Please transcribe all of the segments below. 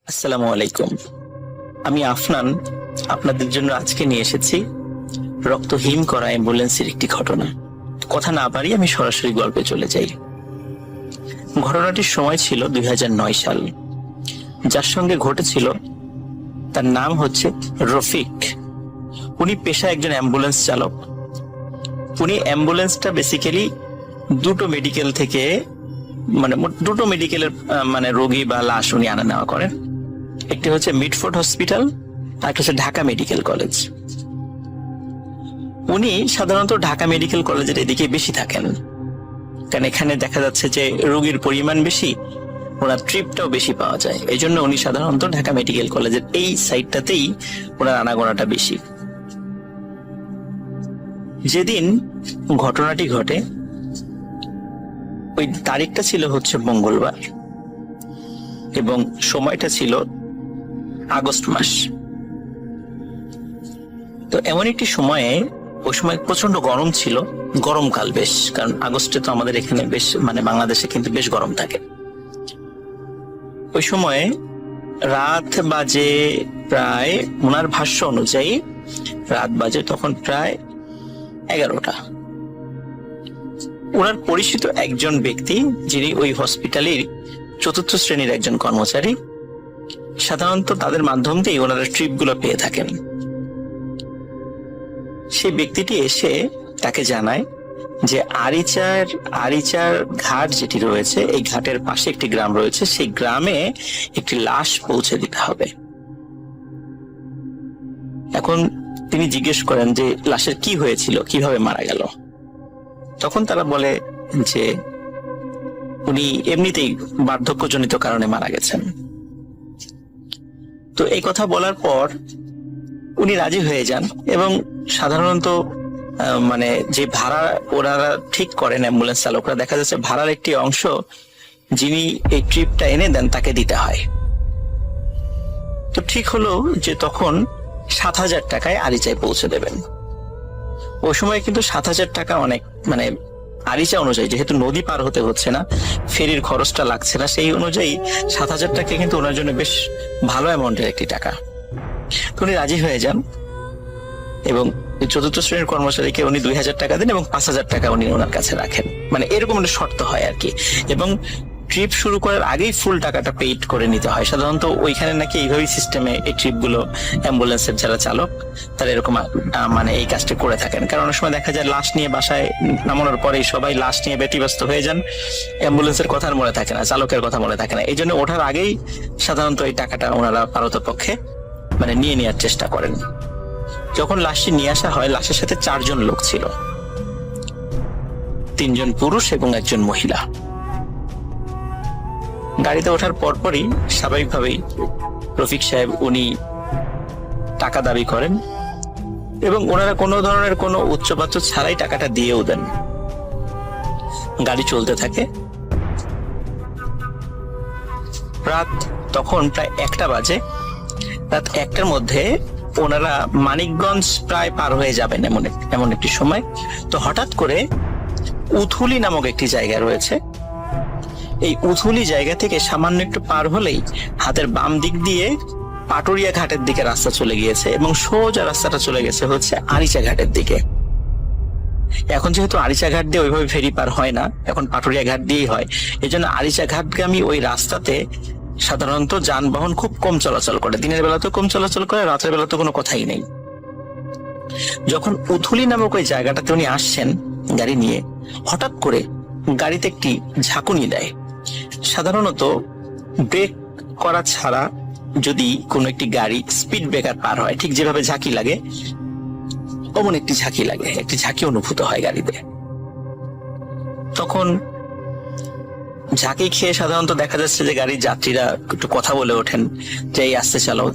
আসসালামু আলাইকুম। আমি আফনান আপনাদের জন্য আজকে নিয়ে এসেছি রক্ত হিম করা অ্যাম্বুলেন্সের একটি ঘটনা। কথা না বাড়িয়ে আমি সরাসরি গল্পে চলে যাই। ঘটনাটির সময় ছিল 2009 সাল। যার সঙ্গে ঘটেছিল তার নাম হচ্ছে রফিক। উনি পেশায় একজন অ্যাম্বুলেন্স চালক। উনি অ্যাম্বুলেন্সটা বেসিক্যালি দুটো মেডিকেল থেকে দুটো মেডিকেলের রোগী বা লাশ উনি আনা নেওয়া করেন। একটি হচ্ছে মিডফোর্ড হসপিটাল আর একটা হচ্ছে ঢাকা মেডিকেল কলেজ। উনি সাধারণত ঢাকা মেডিকেল কলেজের এদিকে বেশি থাকেন, কারণ এখানে দেখা যাচ্ছে যে রোগীর পরিমাণ বেশি, ওনার ট্রিপটাও বেশি পাওয়া যায়। এই জন্য উনি সাধারণত ঢাকা মেডিকেল কলেজের এই সাইডটাতেই ওনার আনাগোনাটা বেশি। যেদিন ঘটনাটি ঘটে ওই তারিখটা ছিল হচ্ছে মঙ্গলবার এবং সময়টা ছিল আগস্ট মাস। তো এমন একটি সময়ে, ওই সময় প্রচন্ড গরম ছিল, গরমকাল বেশ, কারণ আগস্টে তো আমাদের এখানে বেশ বাংলাদেশে কিন্তু বেশ গরম থাকে। ওই সময়ে রাত বাজে প্রায়, ওনার ভাষ্য অনুযায়ী রাত বাজে তখন প্রায় 11টা। ওনার পরিচিত একজন ব্যক্তি, যিনি ওই হসপিটালের 4র্থ শ্রেণীর একজন কর্মচারী, সাধারণত তাদের মাধ্যম দিয়ে ওনারা ট্রিপ গুলো পেয়ে থাকেন। সেই ব্যক্তিটি এসে তাকে জানায় যে আরিচার ঘাট যেটি রয়েছে, এই ঘাটের পাশে একটি গ্রাম রয়েছে, সেই গ্রামে একটি লাশ পৌঁছে দিতে হবে। এখন তিনি জিজ্ঞেস করেন যে লাশের কি হয়েছিল, কিভাবে মারা গেল। তখন তারা বলে যে উনি এমনিতেই বার্ধক্যজনিত কারণে মারা গেছেন। তো এই কথা বলার পর উনি রাজি হয়ে যান এবং সাধারণত যে ভাড়া ওনারা ঠিক করেন অ্যাম্বুলেন্স চালকরা, দেখা যাচ্ছে ভাড়ার একটি অংশ যিনি এই ট্রিপটা এনে দেন তাকে দিতে হয়। তো ঠিক হলো যে তখন 7,000 টাকায় আরিচায় পৌঁছে দেবেন। ওই সময় কিন্তু 7,000 টাকা অনেক, আরিচা অনুযায়ী, যেহেতু নদী পার হতে হচ্ছে না, ফেরির খরচটা লাগছে না, সেই অনুযায়ী 7,000 টাকা কিন্তু ওনার জন্য বেশ ভালো অ্যামাউন্টের একটি টাকা। তো উনি রাজি হয়ে যান এবং 4র্থ শ্রেণীর কর্মচারীকে উনি 2,000 টাকা দেন এবং 5,000 টাকা উনি ওনার কাছে রাখেন। এরকম একটা শর্ত হয় আর কি। এবং ট্রিপ শুরু করার আগেই ফুল টাকাটা পেইড করে নিতে হয়। সাধারণত ওইখানে নাকি এইভাবেই সিস্টেমে এই ট্রিপ গুলো অ্যাম্বুলেন্সের যারা চালক তারা এরকম এই কাজটা করে থাকেন। কারণ অনেক সময় দেখা যায় লাশ নিয়ে বাসায় নামানোর পরেই সবাই লাশ নিয়ে ব্যতিব্যস্ত হয়ে যান, অ্যাম্বুলেন্সের কথা মনে থাকে না, চালকের কথা মনে থাকে না। এই জন্য ওঠার আগেই সাধারণত এই টাকাটা ওনারা পারতপক্ষে নিয়ে নেওয়ার চেষ্টা করেন। যখন লাশটি নিয়ে আসা হয়, লাশের সাথে 4 জন লোক ছিল, 3 জন পুরুষ এবং 1 জন মহিলা। গাড়িতে ওঠার পরপরই স্বাভাবিকভাবেই রফিক সাহেব উনি টাকা দাবি করেন এবং ওনারা কোনো ধরনের কোনো উচ্চবাচ্য ছাড়াই টাকাটা দিয়েও দেন। গাড়ি চলতে থাকে। রাত তখন প্রায় 1টা বাজে। রাত 1টার মধ্যে ওনারা মানিকগঞ্জ প্রায় পার হয়ে যাবেন এমন একটি সময়। তো হঠাৎ করে উথুলি নামক একটি জায়গা রয়েছে, এই উথুলি জায়গা থেকে সামান্য একটু পার হলেই হাতের বাম দিক দিয়ে পাটুরিয়া ঘাটের দিকে রাস্তা চলে গিয়েছে এবং সোজা রাস্তাটা চলে গেছে হচ্ছে আরিচা ঘাটের দিকে। এখন যেহেতু আরিচা ঘাট দিয়ে ওইভাবে ফেরি পার হয় না, এখন পাটুরিয়া ঘাট দিয়েই হয়। এই জন্য আরিচা ঘাটগামী ওই রাস্তাতে সাধারণত যানবাহন খুব কম চলাচল করে। দিনের বেলা তো কম চলাচল করে, রাতের বেলা তো কোনো কথাই নেই। যখন উথুলি নামক ওই জায়গাটাতে উনি আসছেন গাড়ি নিয়ে, হঠাৎ করে গাড়িতে একটি ঝাঁকুনি দেয়। সাধারণত ব্রেক করা ছাড়া যদি কোনো একটি গাড়ি স্পিড ব্রেকার পার হয়, ঠিক যেভাবে ঝাঁকি লাগে অমন একটি ঝাঁকি লাগে, একটি ঝাঁকি অনুভূত হয় গাড়িতে। তখন ঝাঁকি খেয়ে সাধারণত দেখা যাচ্ছে যে গাড়ির যাত্রীরা একটু কথা বলে ওঠেন যে এই আসতে চালাও।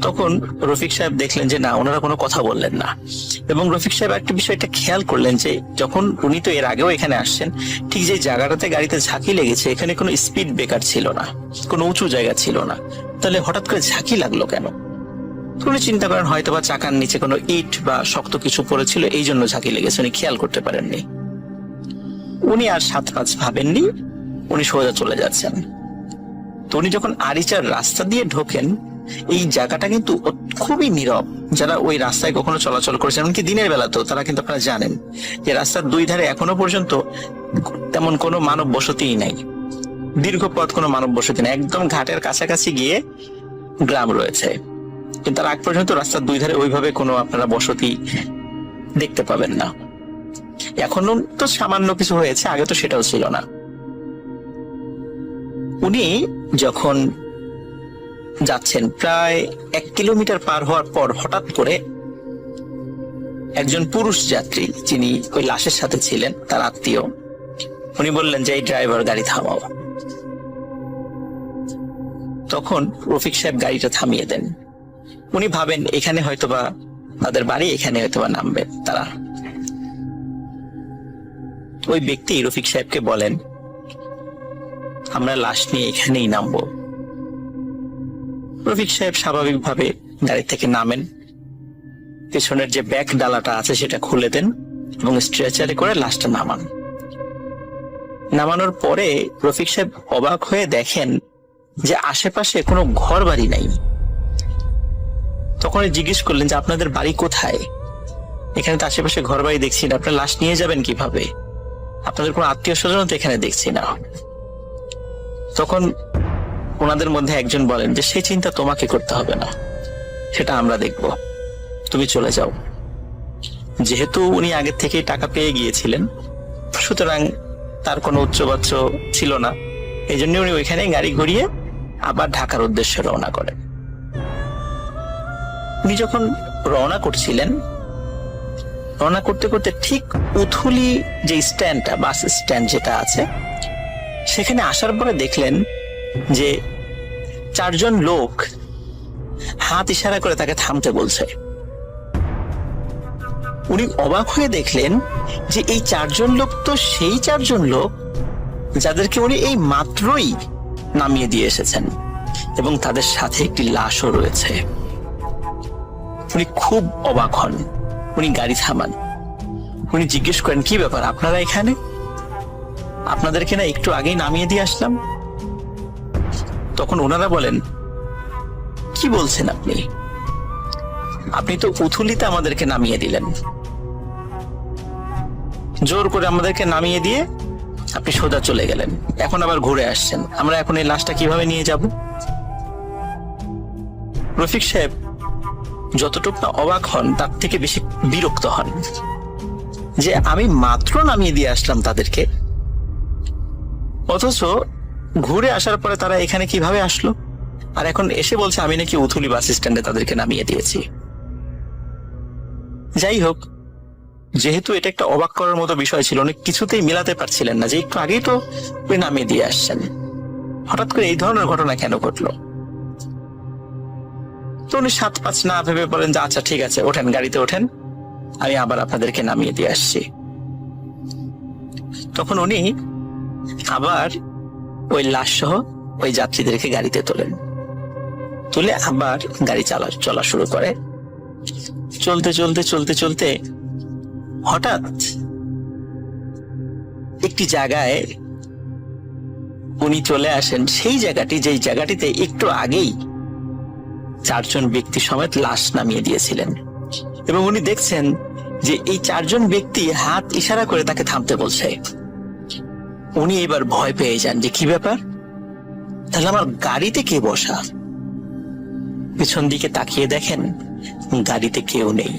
তখন রফিক সাহেব দেখলেন যে না, ওনারা কোনো কথা বললেন না। এবং রফিক সাহেব একটা বিষয়টা খেয়াল করলেন যে যখন উনি তো এর আগেও এখানে আসছেন, ঠিক যে জায়গাটাতে গাড়িতে ঝাঁকি লেগেছে এখানে কোনো স্পিড ব্রেকার ছিল না, কোনো উঁচু জায়গা ছিল না, তাহলে হঠাৎ করে ঝাঁকি লাগলো কেন? উনি চিন্তা করেন হয়তো বা চাকার নিচে কোনো ইট বা শক্ত কিছু পড়েছিল, এই জন্য ঝাঁকি লেগেছে, উনি খেয়াল করতে পারেননি। উনি আর 7-5 ভাবেননি, উনি সোজা চলে যাচ্ছেন। তো উনি যখন আরিচার রাস্তা দিয়ে ঢোকেন, এই জায়গাটা কিন্তু খুবই নীরব। যারা ওই রাস্তায় কখনো চলাচল করেছেন, এমনকি দিনের বেলাতেও, তারা কিন্তু আপনারা জানেন যে রাস্তার দুই ধারে এখনো পর্যন্ত তেমন কোনো মানব বসতিই নাই। দীর্ঘ পথ কোনো মানব বসতি নেই, একদম ঘাটের কাছাকাছি গিয়ে গ্রাম রয়েছে, কিন্তু তার আগ পর্যন্ত রাস্তার দুই ধারে ওইভাবে কোনো আপনারা বসতি দেখতে পাবেন না। এখনো তো সামান্য কিছু হয়েছে, আগে তো সেটাও ছিল না। উনি যখন যাচ্ছেন, প্রায় 1 কিলোমিটার পার হওয়ার পর হঠাৎ করে একজন পুরুষ যাত্রী, যিনি ওই লাশের সাথে ছিলেন, তার আত্মীয়, উনি বললেন যে এই ড্রাইভার গাড়ি থামাও। তখন রফিক সাহেব গাড়িটা থামিয়ে দেন। উনি ভাবেন এখানে হয়তোবা তাদের বাড়ি, এখানে হয়তোবা নামবে তারা। ওই ব্যক্তি রফিক সাহেবকে বলেন, আমরা লাশ নিয়ে এখানেই নামবো। রফিক সাহেব স্বাভাবিকভাবে গাড়ি থেকে নামেন, পেছনের যে ব্যাক ডালাটা আছে সেটা খুলে দেন এবং স্ট্রেচারে করে লাশটা নামান। নামানোর পরে রফিক সাহেব অবাক হয়ে দেখেন যে আশেপাশে কোনো ঘর বাড়ি নাই। তখন জিজ্ঞেস করলেন যে আপনাদের বাড়ি কোথায়? এখানে তো আশেপাশে ঘর বাড়ি দেখছি না, আপনার লাশ নিয়ে যাবেন কিভাবে? আপনাদের কোনো আত্মীয় স্বজন তো এখানে দেখছি না। তখন ওনাদের মধ্যে একজন বলেন যে সেই চিন্তা তোমাকে করতে হবে না, সেটা আমরা দেখব, তুমি চলে যাও। যেহেতু উনি আগের থেকেই টাকা পেয়ে গিয়েছিলেন, সুতরাং তার কোনো উচ্চবাচ্য ছিল না, এই জন্য উনি ওইখানে গাড়ি ঘুরিয়ে আবার ঢাকার উদ্দেশ্যে রওনা করেন। উনি যখন রওনা করছিলেন, রওনা করতে করতে ঠিক উথুলি যে স্ট্যান্ডটা, বাস স্ট্যান্ড যেটা আছে, সেখানে আসার পরে দেখলেন যে 4 জন লোক হাত ইশারা করে তাকে থামতে বলছে। উনি অবাক হয়ে দেখলেন যে এই 4 জন লোক তো সেই 4 জন লোক যাদেরকে উনি এই মাত্রই নামিয়ে দিয়ে এসেছেন, এবং তাদের সাথে একটি লাশও রয়েছে। উনি খুব অবাক হন। উনি গাড়ি থামান, উনি জিজ্ঞেস করেন, কি ব্যাপার আপনারা এখানে? আপনাদেরকে না একটু আগেই নামিয়ে দিয়ে আসলাম। তখন ওনারা বলেন, কি বলছেন আপনি? আপনি তো উথুলিতে আমাদেরকে নামিয়ে দিলেন, জোর করে আমাদেরকে নামিয়ে দিয়ে আপনি সোজা চলে গেলেন, এখন আবার ঘুরে আসছেন, আমরা এখন এই লাশটা কিভাবে নিয়ে যাব? রফিক সাহেব যতটুকু না অবাক হন, তার থেকে বেশি বিরক্ত হন যে আমি মাত্র নামিয়ে দিয়ে আসলাম তাদেরকে, অথচ ঘুরে আসার পরে তারা এখানে কিভাবে আসলো? আর এখন এসে বলছে আমি নাকি উথুলি বাস স্ট্যান্ডে তাদেরকে নামিয়ে দিয়েছি। যাই হোক, যেহেতু এটা একটা অবাক করার মতো বিষয় ছিল, উনি কিছুতেই মেলাতে পারছিলেন না যে একটু আগেই তো উনি নামিয়ে দিয়ে আসছেন, হঠাৎ করে এই ধরনের ঘটনা কেন ঘটলো? তো উনি 7-5 না ভেবে বলেন যে আচ্ছা ঠিক আছে, ওঠেন, গাড়িতে ওঠেন, আমি আবার আপনাদেরকে নামিয়ে দিয়ে আসছি। তখন উনি আবার ওই লাশ সহ ওই যাত্রীদেরকে গাড়িতে তোলেন, তুলে আবার গাড়ি চলা শুরু করে। চলতে চলতে চলতে চলতে হঠাৎ একটি জায়গায় উনি চলে আসেন, সেই জায়গাটি যেই জায়গাটিতে একটু আগেই 4 জন ব্যক্তি সমেত লাশ নামিয়ে দিয়েছিলেন, এবং উনি দেখছেন যে এই 4 জন ব্যক্তি হাত ইশারা করে তাকে থামতে বলছে। উনি এবার ভয় পেয়ে যান যে কি ব্যাপার, তাহলে আমার গাড়িতে কে বসা? পিছন দিকে তাকিয়ে দেখেন গাড়িতে কেউ নেই।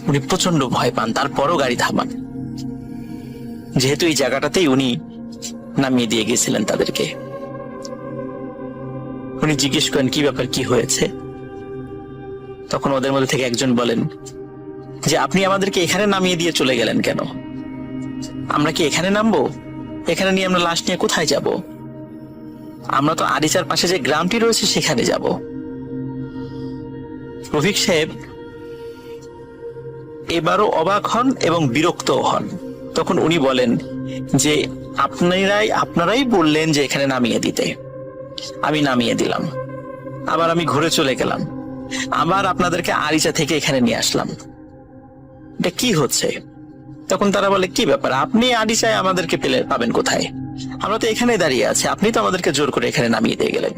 উনি প্রচন্ড ভয় পান, তারপরও গাড়ি থামান, যেহেতু এই জায়গাটাতেই উনি নামিয়ে দিয়ে গেছিলেন তাদেরকে। উনি জিজ্ঞেস করেন, কি ব্যাপার, কি হয়েছে? তখন ওদের মধ্যে থেকে একজন বলেন যে আপনি আমাদেরকে এখানে নামিয়ে দিয়ে চলে গেলেন কেন? আমরা কি এখানে নামবো? এখানে নিয়ে আমরা লাশ নিয়ে কোথায় যাব? আমরা তো আরিচার পাশে যে গ্রামটি রয়েছে সেখানে যাব। রফিক সাহেব এবারও অবাক হন এবং বিরক্ত হন। তখন উনি বলেন যে আপনারাই বললেন যে এখানে নামিয়ে দিতে, আমি নামিয়ে দিলাম, আবার আমি ঘুরে চলে গেলাম, আবার আপনাদেরকে আরিচা থেকে এখানে নিয়ে আসলাম, এটা কি হচ্ছে? তখন তারা বলে, কি ব্যাপার, আপনি আরিচায় আমাদেরকে পাবেন কোথায়? আমরা তো এখানে দাঁড়িয়ে আছি, আপনি তো আমাদেরকে জোর করে এখানে নামিয়ে দিয়ে গেলেন।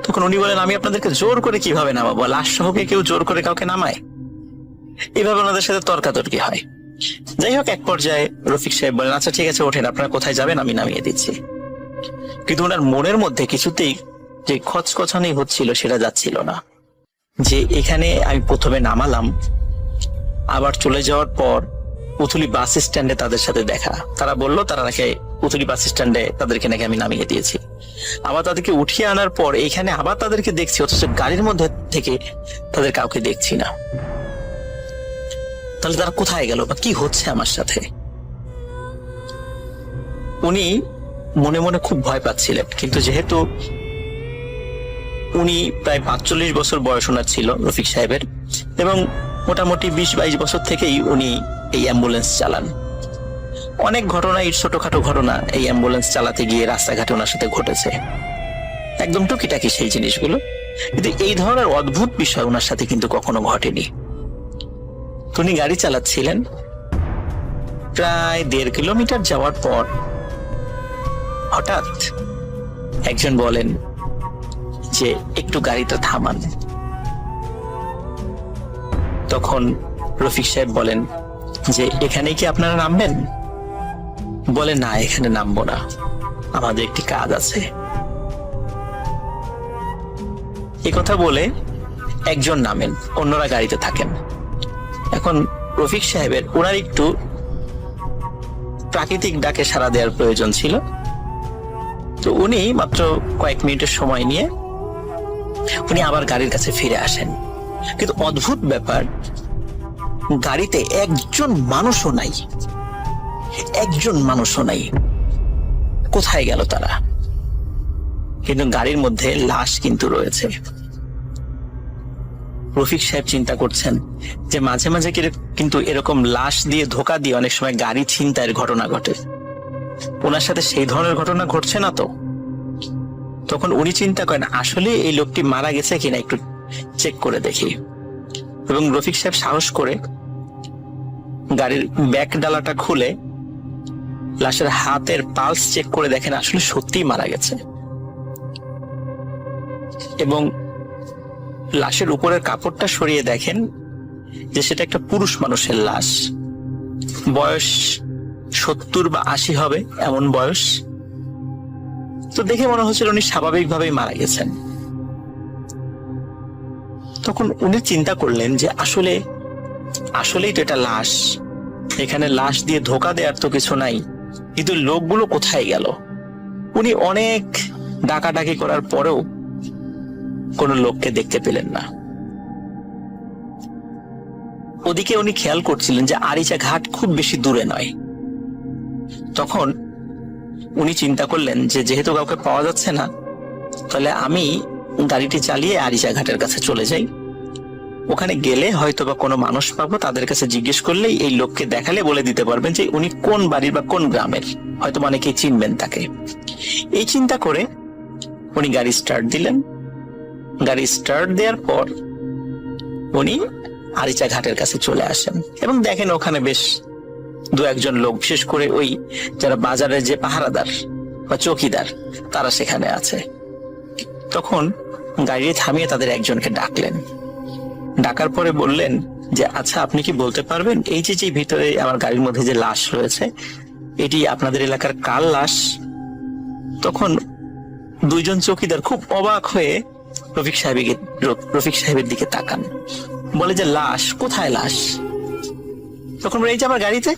তখন উনি বলেন, আমি আপনাদেরকে জোর করে কিভাবে নামাবো? লাশ সহকে কেউ জোর করে কাউকে নামায়? এইভাবে ওনাদের সাথে তর্কাতর্কি হয়। যাই হোক, এক পর্যায়ে রফিক সাহেব বলেন, আচ্ছা ঠিক আছে ওঠেন, আপনারা কোথায় যাবেন আমি নামিয়ে দিচ্ছি। কিন্তু ওনার মনের মধ্যে কিছুতেই যে খচখচানি হচ্ছিল সেটা যাচ্ছিল না, যে এখানে আমি প্রথমে নামালাম, আবার চলে যাওয়ার পর উথুলি বাস স্ট্যান্ডে তাদের সাথে দেখা, তারা বললো তারা নাকি উথুলি বাস স্ট্যান্ডে তাদেরকে নাকি আমি নামিয়ে দিয়েছি। আবার তাদেরকে উঠিয়ে আনার পর এইখানে আবার তাদেরকে দেখছি, অথচ গাড়ির মধ্যে থেকে তাদের কাউকে দেখছি না। তাহলে তারা কোথায় গেল বা কি হচ্ছে আমার সাথে? উনি মনে মনে খুব ভয় পাচ্ছিলেন, কিন্তু যেহেতু উনি প্রায় 45 বছর বয়স ওনার ছিল রফিক সাহেবের, এবং মোটামুটি 20-22 বছর থেকেই উনি এই অ্যাম্বুলেন্স চালান। অনেক ঘটনা, ছোটখাটো ঘটনা এই অ্যাম্বুলেন্স চালাতে গিয়ে রাস্তাঘাটে ওনার সাথে ঘটেছে, একদম টুকিটাকি সেই জিনিসগুলো। কিন্তু এই ধরনের অদ্ভুত বিষয় ওনার সাথে কিন্তু কখনো ঘটেনি। উনি গাড়ি চালাচ্ছিলেন, প্রায় 1.5 কিলোমিটার যাওয়ার পর হঠাৎ একজন বলেন যে একটু গাড়িটা থামান। তখন রফিক সাহেব বলেন যে এখানে কি আপনারা নামবেন? বলে, না এখানে নামবো না, আমাদের একটি কাজ আছে। এই কথা বলে একজন নামেন, অন্যরা গাড়িতে থাকেন। এখন রফিক সাহেবের ওনার একটু প্রাকৃতিক ডাকে সাড়া দেওয়ার প্রয়োজন ছিল, তো উনি মাত্র কয়েক মিনিটের সময় নিয়ে উনি আবার গাড়ির কাছে ফিরে আসেন। কিন্তু অদ্ভুত ব্যাপার, গাড়িতে একজন মানুষও নাই, একজন মানুষও নাই। কোথায় গেল তারা? কিন্তু গাড়ির মধ্যে লাশ কিন্তু রয়েছে। রফিক সাহেব চিন্তা করছেন যে মাঝে মাঝে কিন্তু এরকম লাশ দিয়ে ধোকা দিয়ে অনেক সময় গাড়ি ছিনতাইয়ের ঘটনা ঘটে, ওনার সাথে সেই ধরনের ঘটনা ঘটছে না তো? তখন উনি চিন্তা করেন আসলে এই লোকটি মারা গেছে কিনা একটু চেক করে দেখি। এবং রফিক সাহেব সাহস করে গাড়ির ব্যাক ডালাটা খুলে লাশের হাতের পালস চেক করে দেখেন আসলে সত্যিই মারা গেছে। এবং লাশের উপরের কাপড়টা সরিয়ে দেখেন যে সেটা একটা পুরুষ মানুষের লাশ, বয়স 70 বা 80 হবে এমন বয়স। তো দেখে মনে হচ্ছিল উনি স্বাভাবিকভাবেই মারা গেছেন। তখন উনি চিন্তা করলেন যে আসলেই তো এটা লাশ, এখানে লাশ দিয়ে ধোকা দেওয়ার তো কিছু নাই, কিন্তু লোকগুলো কোথায় গেল? উনি অনেক ডাকাডাকি করার পরেও কোনো লোককে দেখতে পেলেন না। ওদিকে উনি খেয়াল করছিলেন যে আরিচা ঘাট খুব বেশি দূরে নয়। তখন উনি চিন্তা করলেন যে যেহেতু কাউকে পাওয়া যাচ্ছে না, তাহলে আমি গাড়িটি চালিয়ে আরিচা ঘাটের কাছে চলে যাই। ওখানে গেলে হয়তো বা কোনো মানুষ পাবো, তাদের কাছে জিজ্ঞেস করলেই এই লোককে দেখালে বলে দিতে পারবেন যে উনি কোন বাড়ির বা কোন গ্রামের, হয়তো অনেকেই চিনবেন তাকে। এই চিন্তা করে উনি গাড়ি স্টার্ট দিলেন। গাড়ি স্টার্ট দেওয়ার পর উনি আরিচা ঘাটের কাছে চলে আসেন এবং দেখেন ওখানে বেশ 2-1 লোক, বিশেষ করে ওই যারা বাজারের যে পাহারাদার বা চৌকিদার, তারা সেখানে আছে। তখন গাড়ি থামিয়ে তাদের একজনকে ডাকলেন। ডাকার পরে বললেন যে আচ্ছা আপনি কি বলতে পারবেন এই যে ভিতরে আমার গাড়ির মধ্যে যে লাশ রয়েছে এটি আপনাদের এলাকার কার লাশ? তখন 2 জন চৌকিদার খুব অবাক হয়ে রফিক সাহেবের দিকে তাকান, বলে যে লাশ? কোথায় লাশ? তখন বলে এই যে আমার গাড়িতে।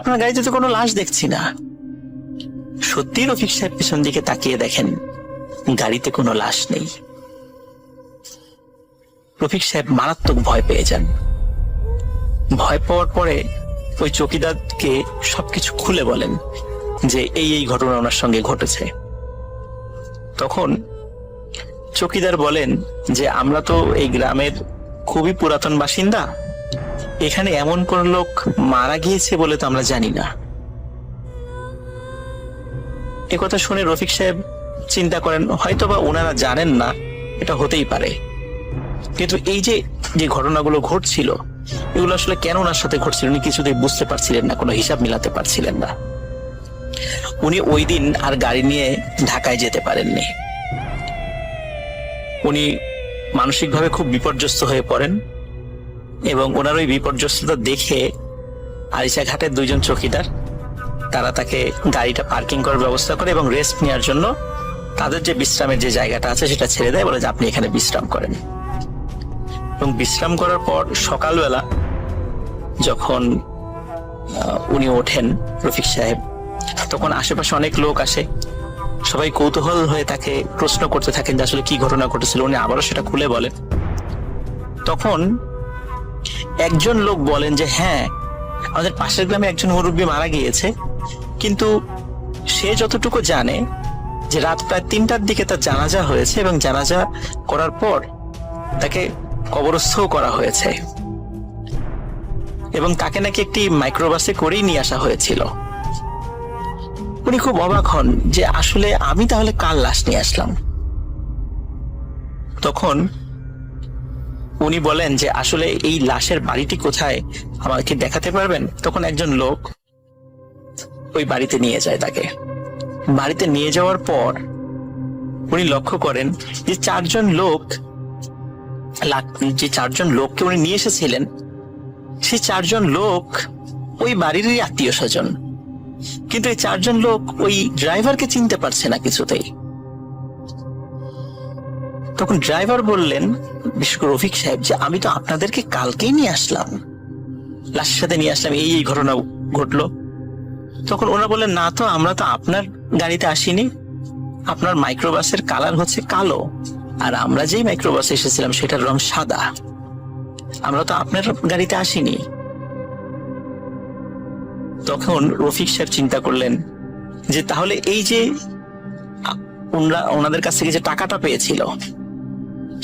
আপনার গাড়িতে তো কোনো লাশ দেখছি না। সত্যি রফিক সাহেব পিছন দিকে তাকিয়ে দেখেন গাড়িতে কোনো লাশ নেই। রফিক সাহেব মারাত্মক ভয় পেয়ে যান। ভয় পাওয়ার পরে ওই চৌকিদারকে সবকিছু খুলে বলেন যে এই ঘটনা ওনার সঙ্গে ঘটেছে। তখন চৌকিদার বলেন যে আমরা তো এই গ্রামের খুবই পুরাতন বাসিন্দা, এখানে এমন কোন লোক মারা গিয়েছে বলে তো আমরা জানি না। একথা শুনে রফিক সাহেব চিন্তা করেন হয়তোবা ওনারা জানেন না, এটা হতেই পারে। কিন্তু এই যে ঘটনাগুলো ঘটছিল এগুলো আসলে কেন ওনার সাথে ঘটছিল উনি কিছুতেই বুঝতে পারছিলেন না, কোনো হিসাব মিলাতে পারছিলেন না। উনি ওই দিন আর গাড়ি নিয়ে ঢাকায় যেতে পারেননি। উনি মানসিকভাবে খুব বিপর্যস্ত হয়ে পড়েন এবং ওনার ওই বিপর্যস্ততা দেখে আরিচা ঘাটের দুইজন চৌকিদার তারা তাকে গাড়িটা পার্কিং করার ব্যবস্থা করে এবং রেস্ট নেওয়ার জন্য তাদের যে বিশ্রামের যে জায়গাটা আছে সেটা ছেড়ে দেয়, বলে যে আপনি এখানে বিশ্রাম করেন। এবং বিশ্রাম করার পর সকালবেলা যখন উনি ওঠেন রফিক সাহেব, তখন আশেপাশে অনেক লোক আসে, সবাই কৌতূহল হয়ে তাকে প্রশ্ন করতে থাকেন যে আসলে কি ঘটনা ঘটেছিল। উনি আবারও সেটা খুলে বলেন। তখন একজন লোক বলেন যে হ্যাঁ, আমাদের পাশের গ্রামে একজন মুরব্বী মারা গিয়েছে, কিন্তু সে যতটুকু জানে যে রাত প্রায় 3টার দিকে তার জানাজা হয়েছে এবং জানাজা করার পর তাকে কবরস্থও করা হয়েছে এবং তাকে নাকি একটি মাইক্রোবাসে করেই নিয়ে আসা হয়েছিল। উনি খুব অবাক হন যে আসলে আমি তাহলে কার লাশ নিয়ে আসলাম। তখন উনি বলেন যে আসলে এই লাশের বাড়িটি কোথায় আমাকে দেখাতে পারবেন? তখন একজন লোক ওই বাড়িতে নিয়ে যায় তাকে। বাড়িতে নিয়ে যাওয়ার পর উনি লক্ষ্য করেন যে যে চারজন লোককে উনি নিয়ে এসেছিলেন সেই চারজন লোক ওই বাড়িরই আত্মীয় স্বজন, কিন্তু এই চারজন লোক ওই ড্রাইভারকে চিনতে পারছে না কিছুতেই। তখন ড্রাইভার বললেন, বিশেষ করে রফিক সাহেব, যে আমি তো আপনাদেরকে কালকেই নিয়ে আসলাম, লাশের সাথে নিয়ে আসলাম, এই ঘটনা ঘটলো। তখন ওরা বললেন, না তো, আমরা তো আপনার গাড়িতে আসিনি, আপনার মাইক্রোবাসের কালার হচ্ছে কালো, আর আমরা যেই মাইক্রোবাসে এসেছিলাম সেটার রং সাদা, আমরা তো আপনার গাড়িতে আসিনি। তখন রফিক সাহেব চিন্তা করলেন যে তাহলে এই যে ওনাদের কাছ থেকে যে টাকাটা পেয়েছিল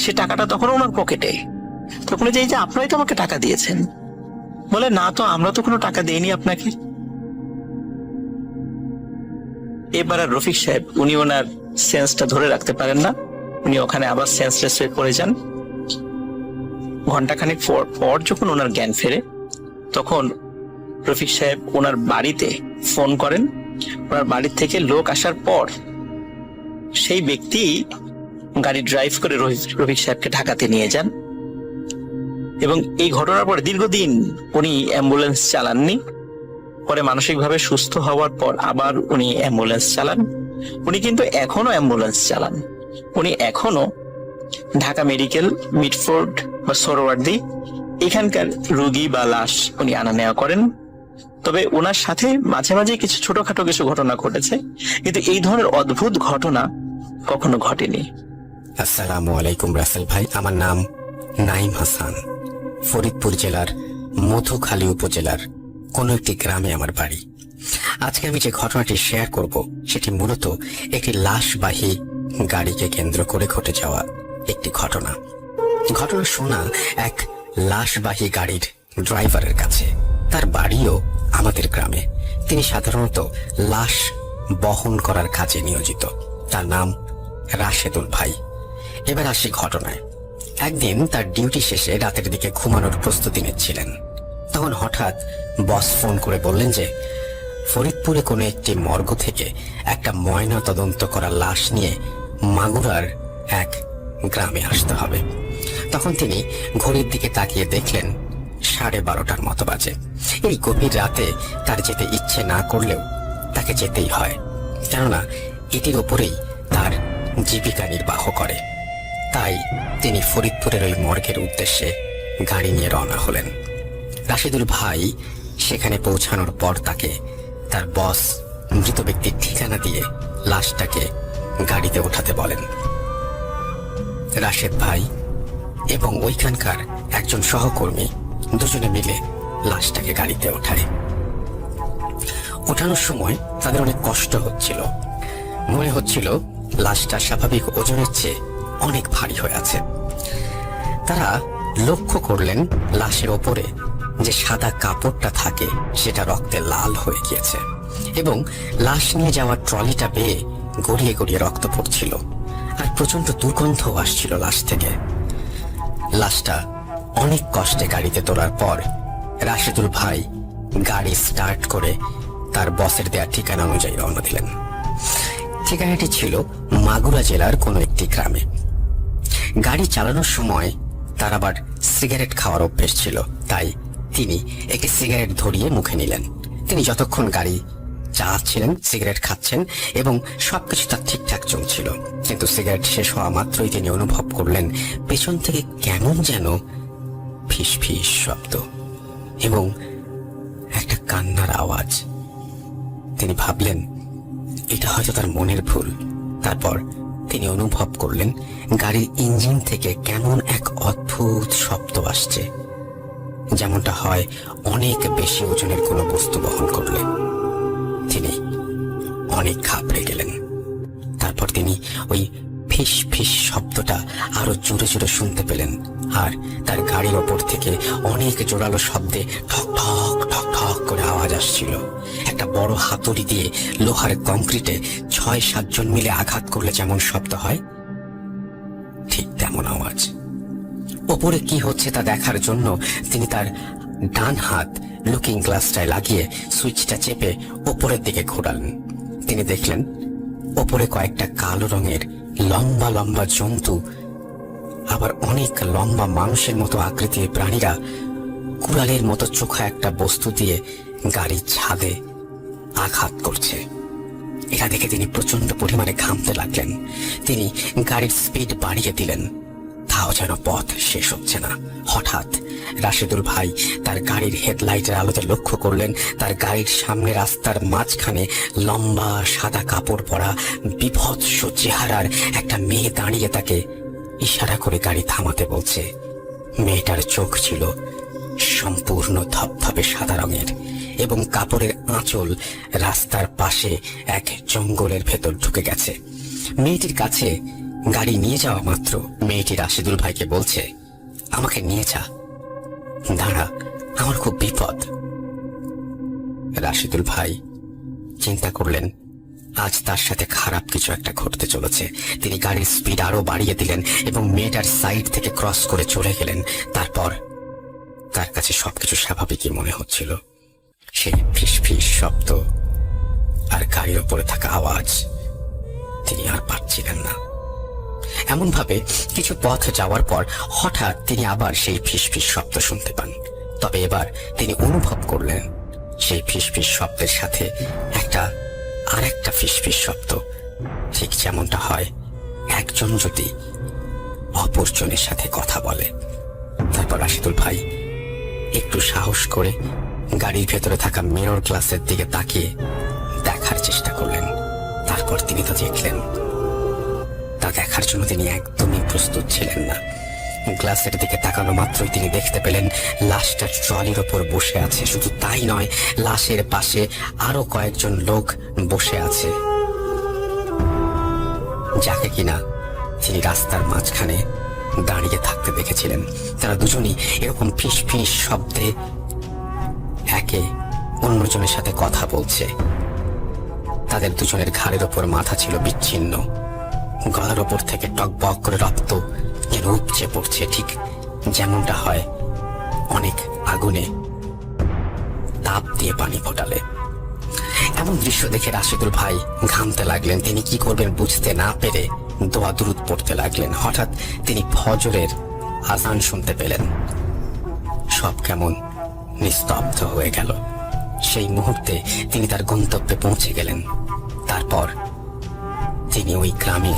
সে টাকাটা তখন ওনার পকেটে। তখন এই যে আপনারাই তো আমাকে টাকা দিয়েছেন। বলে, না তো, আমরা তো কোনো টাকা দেইনি আপনাকে। এবার আর রফিক সাহেব উনি ওনার সেন্সটা ধরে রাখতে পারেন না, উনি ওখানে আবার সেন্সলেস হয়ে পড়ে যান। ঘন্টাখানেক পর যখন ওনার জ্ঞান ফেরে তখন রফিক সাহেব ওনার বাড়িতে ফোন করেন। ওনার বাড়ির থেকে লোক আসার পর সেই ব্যক্তি গাড়ি ড্রাইভ করে রফিক সাহেবকে ঢাকাতে নিয়ে যান এবং এই ঘটনার পরে দীর্ঘদিন উনি অ্যাম্বুলেন্স চালাননি। পরে মানসিকভাবে সুস্থ হওয়ার পর আবার উনি অ্যাম্বুলেন্স চালান। উনি কিন্তু এখনো অ্যাম্বুলেন্স চালান। উনি এখনো ঢাকা মেডিকেল, মিটফোর্ড বা সোহরাওয়ার্দী এখানকার রোগী বা লাশ উনি আনা নেওয়া করেন। তবে ওনার সাথে মাঝে মাঝে কিছু ছোটখাটো কিছু ঘটনা ঘটেছে, কিন্তু এই ধরনের অদ্ভুত ঘটনা কখনো ঘটেনি। আসসালামু আলাইকুম রাসেল ভাই, আমার নাম নাইম হাসান। ফরিদপুর জেলার মধুখালী উপজেলার কোন একটি গ্রামে আমার বাড়ি। আজকে আমি যে ঘটনাটি শেয়ার করব সেটি মূলত একটি লাশবাহী গাড়িকে কেন্দ্র করে ঘটে যাওয়া একটি ঘটনা শোনা এক লাশবাহী গাড়ির ড্রাইভারের কাছে। তার বাড়িও আমাদের গ্রামে। তিনি সাধারণত লাশ বহন করার কাজে নিয়োজিত। তার নাম রাশেদুল ভাই। এবার আসি ঘটনায়। একদিন তার ডিউটি শেষে রাতের দিকে ঘুমানোর প্রস্তুতি নিচ্ছিলেন। তখন হঠাৎ বস ফোন করে বললেন যে ফরিদপুরে কোনো একটি মর্গ থেকে একটা ময়না তদন্ত করা লাশ নিয়ে মাগুরার এক গ্রামে আসতে হবে। তখন তিনি ঘড়ির দিকে তাকিয়ে দেখলেন 12:30 মতো বাজে। এই গভীর রাতে তার যেতে ইচ্ছে না করলেও তাকে যেতেই হয়, কেননা এটির ওপরেই তার জীবিকা নির্বাহ করে। তাই তিনি ফরিদপুরের ওই মর্গের উদ্দেশ্যে গাড়ি নিয়ে রওনা হলেন। রাশেদুল ভাই সেখানে পৌঁছানোর পর তাকে তার বস মৃত ব্যক্তির ঠিকানা দিয়ে লাশটাকে গাড়িতে ওঠাতে বলেন। রাশেদ ভাই এবং ওইখানকার একজন সহকর্মী দুজনে মিলে লাশটাকে গাড়িতে ওঠায়। ওঠানোর সময় তাদের অনেক কষ্ট হচ্ছিল। মনে হচ্ছিল লাশটা স্বাভাবিক ওজনের চেয়ে অনেক ভারী হয়ে আছে। তারা লক্ষ্য করলেন লাশের ওপরে যে সাদা কাপড়টা থাকে সেটা রক্তে লাল হয়ে গিয়েছে এবং লাশ নিয়ে যাওয়ার ট্রলিটা বেয়ে গড়িয়ে গড়িয়ে রক্ত পড়ছিল, আর প্রচন্ড দুর্গন্ধ আসছিল লাশ থেকে। লাশটা অনেক কষ্টে গাড়িতে তোলার পর রাশেদুল ভাই গাড়ি স্টার্ট করে তার বসের দেয়া ঠিকানা অনুযায়ী রওনা দিলেন। ঠিকানাটি ছিল মাগুরা জেলার কোনো একটি গ্রামে। গাড়ি চালানোর সময় তার আবার সিগারেট খাওয়ার অভ্যেস ছিল, তাই তিনি একটি সিগারেট ধরিয়ে মুখে নিলেন। তিনি যতক্ষণ গাড়ি চালাচ্ছিলেন সিগারেট খাচ্ছেন এবং সবকিছু তার ঠিকঠাক চলছিল, কিন্তু সিগারেট শেষ হওয়া মাত্রই তিনি অনুভব করলেন পেছন থেকে কেমন যেন ফিস ফিস শব্দ এবং একটা কান্নার আওয়াজ। তিনি ভাবলেন এটা হয়তো তার মনের ভুল। তারপর তিনি অনুভব করলেন গাড়ির ইঞ্জিন থেকে কেমন এক অদ্ভুত শব্দ আসছে, যেমনটা হয় অনেক বেশি ওজনের কোনো বস্তু বহন করলে। তিনি অনেক ঘাবড়ে গেলেন। তারপর তিনি ওই ফিস ফিস শব্দটা আরো জোরে জোরে শুনতে পেলেন, আর তার গাড়ির ওপর থেকে অনেক জোরালো শব্দে ঠক ঠক ঠক ঠক করে আওয়াজ আসছিল। একটা বড় হাতুড়ি দিয়ে লোহার কংক্রিটে 6-7 জন মিলে আঘাত করলে যেমন শব্দ হয়, ঠিক তেমন আওয়াজ। ওপরে কি হচ্ছে তা দেখার জন্য তিনি তার ডান হাত লুকিং গ্লাসটায় লাগিয়ে সুইচটা চেপে ওপরের দিকে ঘোরালেন। তিনি দেখলেন ওপরে কয়েকটা কালো রঙের লম্বা লম্বা জন্তু, আবার অনেক লম্বা মানুষের মতো আকৃতির প্রাণীরা কুড়ালের মতো চোখা একটা বস্তু দিয়ে গাড়ির ছাদে আঘাত করছে। এটা দেখে তিনি প্রচন্ড পরিমাণে ঘামতে লাগলেন। তিনি গাড়ির স্পিড বাড়িয়ে দিলেন, তাও যেন পথ শেষ হচ্ছে না। হঠাৎ রাশেদুল ভাই তার গাড়ির হেডলাইটের আলোতে লক্ষ্য করলেন তার গাড়ির সামনে রাস্তার মাঝখানে লম্বা সাদা কাপড় পরা বিভৎস চেহারার একটা মেয়ে দাঁড়িয়ে তাকে ইশারা করে গাড়ি থামাতে বলছে। মেয়েটার চোখ ছিল সম্পূর্ণ ধবধবে সাদা রঙের এবং কাপড়ের আঁচল রাস্তার পাশে এক জঙ্গলের ভেতর ঢুকে গেছে। মেয়েটির কাছে গাড়ি নিয়ে যাওয়া মাত্র মেয়েটি রাশেদুল ভাইকে বলছে, আমাকে নিয়ে যা, দাঁড়া, আমার খুব বিপদ। রাশেদুল ভাই চিন্তা করলেন আজ তার সাথে খারাপ কিছু একটা ঘটতে চলেছে। তিনি গাড়ির স্পিড আরো বাড়িয়ে দিলেন এবং মেয়েটার সাইড থেকে ক্রস করে চলে গেলেন। তারপর তার কাছে সবকিছু স্বাভাবিকই মনে হচ্ছিল। সেই ফিস ফিস শব্দ আর গাড়ির ওপরে থাকা আওয়াজ তিনি আর পাচ্ছিলেন না। এমন ভাবে কিছু পথ যাওয়ার পর হঠাৎ তিনি আবার সেই ফিস ফিস শব্দ শুনতে পান। তবে এবার তিনি অনুভব করলেন সেই ফিস ফিস শব্দের সাথে আরেকটা ফিস ফিস শব্দ, ঠিক যেমনটা হয় একজন যদি অপরজনের সাথে কথা বলে। তারপর রাশেদুল ভাই একটু সাহস করে গাড়ির ভেতরে থাকা মিরর গ্লাসের দিকে তাকিয়ে দেখার চেষ্টা করলেন। তারপর তিনি তা দেখলেন। তা দেখার জন্য তিনি একদমই প্রস্তুত ছিলেন না। গ্লাসের দিকে তাকানো মাত্রই তিনি দেখতে পেলেন লাশটা ট্রলির ওপর বসে আছে। শুধু তাই নয়, লাশের পাশে আরো কয়েকজন লোক বসে আছে, যাকে কিনা তিনি রাস্তার মাঝখানে দাঁড়িয়ে থাকতে দেখেছিলেন। তারা দুজনই এরকম ফিস ফিস শব্দে একে অন্যজনের সাথে কথা বলছে। তাদের দুজনের ঘাড়ের ওপর মাথা ছিল বিচ্ছিন্ন, গলার ওপর থেকে টকবক করে রক্ত উপচে পড়ছে, ঠিক যেমনটা হয় অনেক আগুনে তাপ দিয়ে পানি ফোটালে। এমন দৃশ্য দেখে রাশেদুল ভাই ঘামতে লাগলেন। তিনি কি করবেন বুঝতে না পেরে দোয়া দুরুদ পড়তে লাগলেন। হঠাৎ তিনি ফজরের আজান শুনতে পেলেন। সব কেমন নিস্তব্ধ হয়ে গেল। সেই মুহূর্তে তিনি তার গন্তব্যে পৌঁছে গেলেন। তারপর তিনি ওই গ্রামে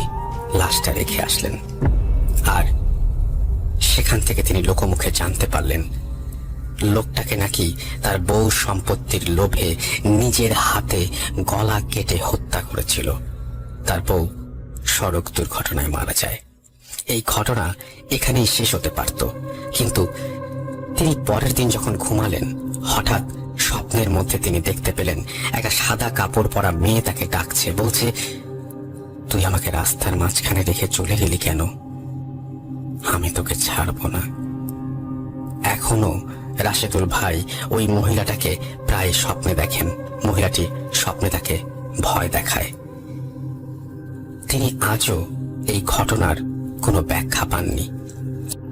লাশটা রেখে আসলেন, আর সেখান থেকে তিনি লোকমুখে জানতে পারলেন লোকটাকে নাকি তার বউ সম্পত্তির লোভে নিজের হাতে গলা কেটে হত্যা করেছিল। তার বউ সড়ক দুর্ঘটনায় মারা যায়। এই ঘটনা এখানেই শেষ হতে পারত, কিন্তু তিনি পরের দিন যখন ঘুমালেন, হঠাৎ স্বপ্নের মধ্যে তিনি দেখতে পেলেন একটা সাদা কাপড় পরা মেয়ে তাকে ডাকছে, বলছে, তুই আমাকে রাস্তার মাঝখানে রেখে চলে গেলি কেন? আমি তোকে ছাড়বো না। এখনো রাশেদুল ভাই ওই মহিলাটাকে প্রায় স্বপ্নে দেখেন। মহিলাটি স্বপ্নে তাকে ভয় দেখায়। তিনি আজও এই ঘটনার কোনো ব্যাখ্যা পাননি।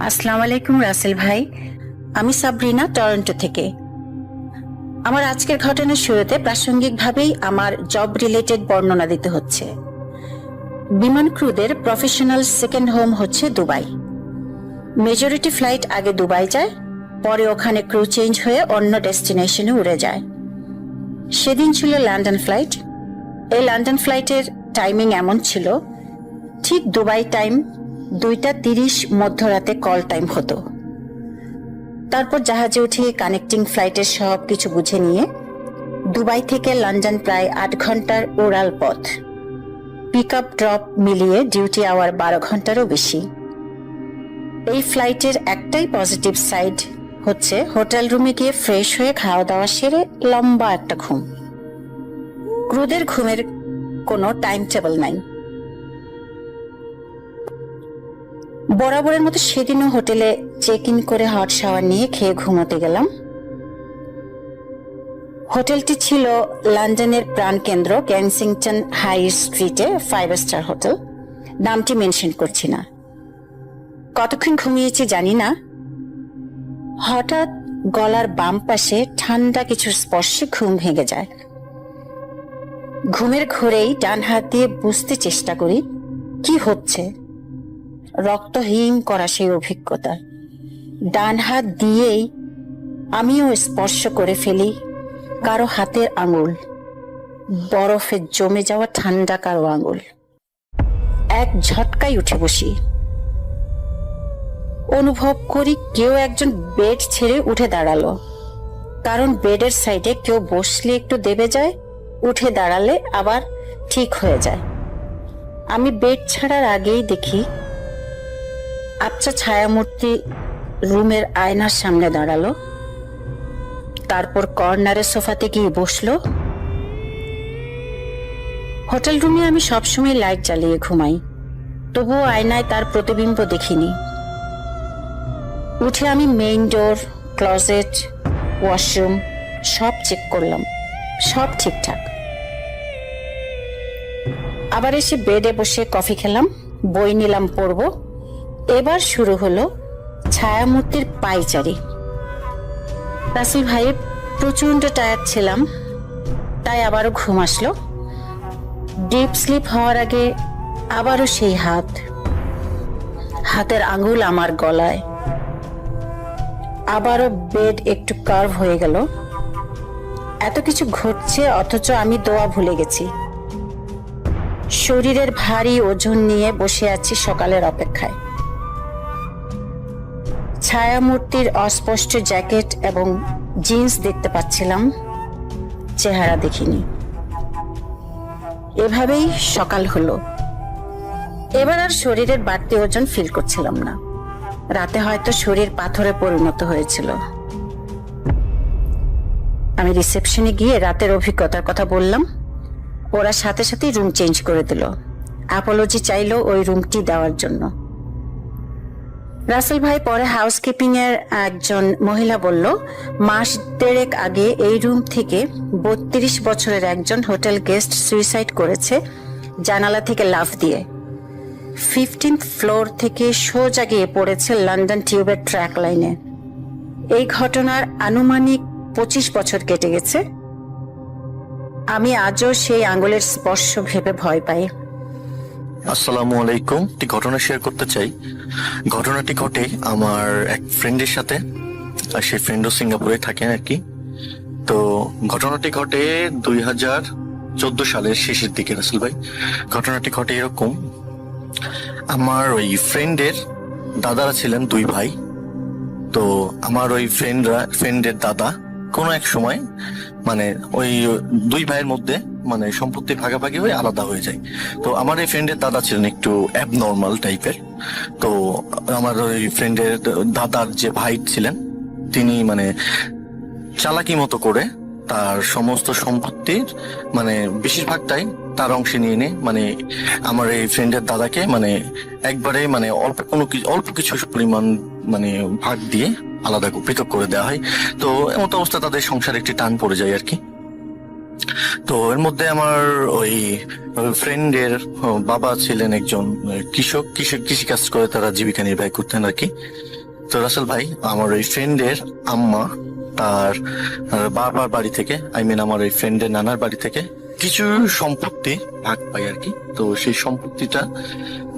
আসসালামু আলাইকুম রাসেল ভাই, আমি সাবরিনা, টরন্টো থেকে। আমার আজকের ঘটনার শুরুতে প্রাসঙ্গিকভাবেই আমার জব রিলেটেড বর্ণনা দিতে হচ্ছে। বিমান ক্রুদের প্রফেশনাল সেকেন্ড হোম হচ্ছে দুবাই। মেজরিটি ফ্লাইট আগে দুবাই যায়, পরে ওখানে ক্রু চেঞ্জ হয়ে অন্য ডেস্টিনেশনে উড়ে যায়। সেদিন ছিল লন্ডন ফ্লাইট। এই লন্ডন ফ্লাইটের টাইমিং এমন ছিল, ঠিক দুবাই টাইম 2:30 মধ্যরাতে কল টাইম হতো। তারপর জাহাজে উঠে কানেক্টিং ফ্লাইটের সব কিছু বুঝে নিয়ে দুবাই থেকে লন্ডন প্রায় 8 ঘন্টার ওরাল পথ। পিক আপ ড্রপ মিলিয়ে ডিউটি আওয়ার 12 ঘন্টারও বেশি। এই ফ্লাইটের একটাই পজিটিভ সাইড হচ্ছে হোটেল রুমে গিয়ে ফ্রেশ হয়ে খাওয়া দাওয়া সেরে লম্বা একটা ঘুম। ক্রুদের ঘুমের কোনো টাইম টেবিল নাই। বরাবরের মতো সেদিনও হোটেলে চেক ইন করে হট শাওয়ার নিয়ে খেয়ে ঘুমোতে গেলাম। হোটেলটি ছিল লন্ডনের প্রাণকেন্দ্র কেনসিংটন হাই স্ট্রিটে 5 স্টার হোটেল। নামটি মেনশন করছি না। কতক্ষণ ঘুমিয়েছি জানি না, হঠাৎ গলার বাম পাশে ঠান্ডা কিছুর স্পর্শে ঘুম ভেঙে যায়। ঘুমের ঘোরেই ডান হাত দিয়ে বুঝতে চেষ্টা করি কি হচ্ছে। রক্ত হিম করা সেই অভিজ্ঞতা। ডান হাত দিয়েই আমিও স্পর্শ করে ফেলি কারো হাতের আঙুল, বরফে জমে যাওয়া ঠান্ডা কারো আঙুল। এক ঝটকায় উঠে বসি। অনুভব করি কেউ একজন বেড ছেড়ে উঠে দাঁড়ালো। কারণ বেডের সাইডে কেউ বসলে একটু দেবে যায়, উঠে দাঁড়ালে আবার ঠিক হয়ে যায়। আমি বেড ছাড়ার আগেই দেখি আচ্ছা ছায়ামূর্তি রুমের আয়নার সামনে দাঁড়ালো। তারপর কর্নারের সোফাতে গিয়ে বসলো। হোটেল রুমে আমি সবসময় লাইট জ্বালিয়ে ঘুমাই, তবুও আয়নায় তার প্রতিবিম্ব দেখিনি। উঠে আমি মেইন ডোর, ক্লোজেট, ওয়াশরুম সব চেক করলাম, সব ঠিকঠাক। আবার এসে বেডে বসে কফি খেলাম, বই নিলাম পড়ব। এবার শুরু হলো ছায়ামূর্তির পায়চারি। রাসেল ভাই, প্রচন্ড টায়ার্ড ছিলাম, তাই আবারও ঘুম আসলো। ডিপ স্লিপ হওয়ার আগে আবারও সেই হাতের আঙ্গুল আমার গলায়। আবারও বেড একটু কার্ভ হয়ে গেল। এত কিছু ঘটছে অথচ আমি দোয়া ভুলে গেছি। শরীরের ভারী ওজন নিয়ে বসে আছি সকালের অপেক্ষায়। ছায়ামূর্তির অস্পষ্ট জ্যাকেট এবং জিন্স দেখতে পাচ্ছিলাম, চেহারা দেখিনি। এভাবেই সকাল হলো। এবার আর শরীরের বাড়তি ওজন ফিল করছিলাম না। রাতে হয়তো শরীর পাথরে পরিণত হয়েছিল। আমি রিসেপশনে গিয়ে রাতের অভিজ্ঞতার কথা বললাম। ওরা সাথে সাথেই রুম চেঞ্জ করে দিল। অ্যাপোলজি চাইলো ওই রুমটি দেওয়ার জন্য। রাসেল ভাই পরে হাউসকিপিং এর একজন মহিলা বলল, মাস দেড়েক আগে এই রুম থেকে 32 বছরের একজন হোটেল গেস্ট সুইসাইড করেছে জানালা থেকে লাফ দিয়ে। 15th ফ্লোর থেকে সোজা গিয়ে পড়েছে লন্ডন টিউবের ট্র্যাক লাইনে। এই ঘটনার আনুমানিক 25 বছর কেটে গেছে। আমি আজও সেই আঙ্গুলের স্পর্শ ভেবে ভয় পাই। আসসালামু আলাইকুম। একটি ঘটনা শেয়ার করতে চাই। ঘটনাটি ঘটে আমার এক ফ্রেন্ডের সাথে, আর সেই ফ্রেন্ডও সিঙ্গাপুরে থাকেন আর কি। তো ঘটনাটি ঘটে 2014 সালের শেষের দিকে রাসেল ভাই। ঘটনাটি ঘটে এরকম, আমার ওই ফ্রেন্ডের দাদারা ছিলেন 2 ভাই। তো আমার ওই ফ্রেন্ডের দাদা কোনো এক সময় মানে ওই 2 ভাইয়ের মধ্যে মানে সম্পত্তি ভাগাভাগি হয়ে আলাদা হয়ে যায়। তো আমার এই ফ্রেন্ডের দাদা ছিলেন একটু অ্যাবনর্মাল টাইপের। তো আমার ওই ফ্রেন্ডের দাদার যে ভাই ছিলেন তিনি মানে চালাকি মতো করে তার সমস্ত সম্পত্তির মানে বেশিরভাগটাই তার অংশে নিয়ে মানে আমার এই ফ্রেন্ডের দাদাকে মানে একবারে মানে অল্প কিছু পরিমাণ মানে ভাগ দিয়ে আলাদা পৃথক করে দেওয়া হয়। তো এমন অবস্থা তাদের সংসারে একটি টান পড়ে যায় আর কি। তো এর মধ্যে আমার ওই ফ্রেন্ডের বাবা ছিলেন একজন কৃষক, কৃষিকাজ করে তারা জীবিকা নির্বাহ করতেন আর কি। তো রাসেল ভাই, আমার ওই ফ্রেন্ডের আম্মা তার বাবার বাড়ি থেকে, আমার ওই ফ্রেন্ডের নানার বাড়ি থেকে কিছু সম্পত্তি ভাগ পায় আর কি। তো সেই সম্পত্তিটা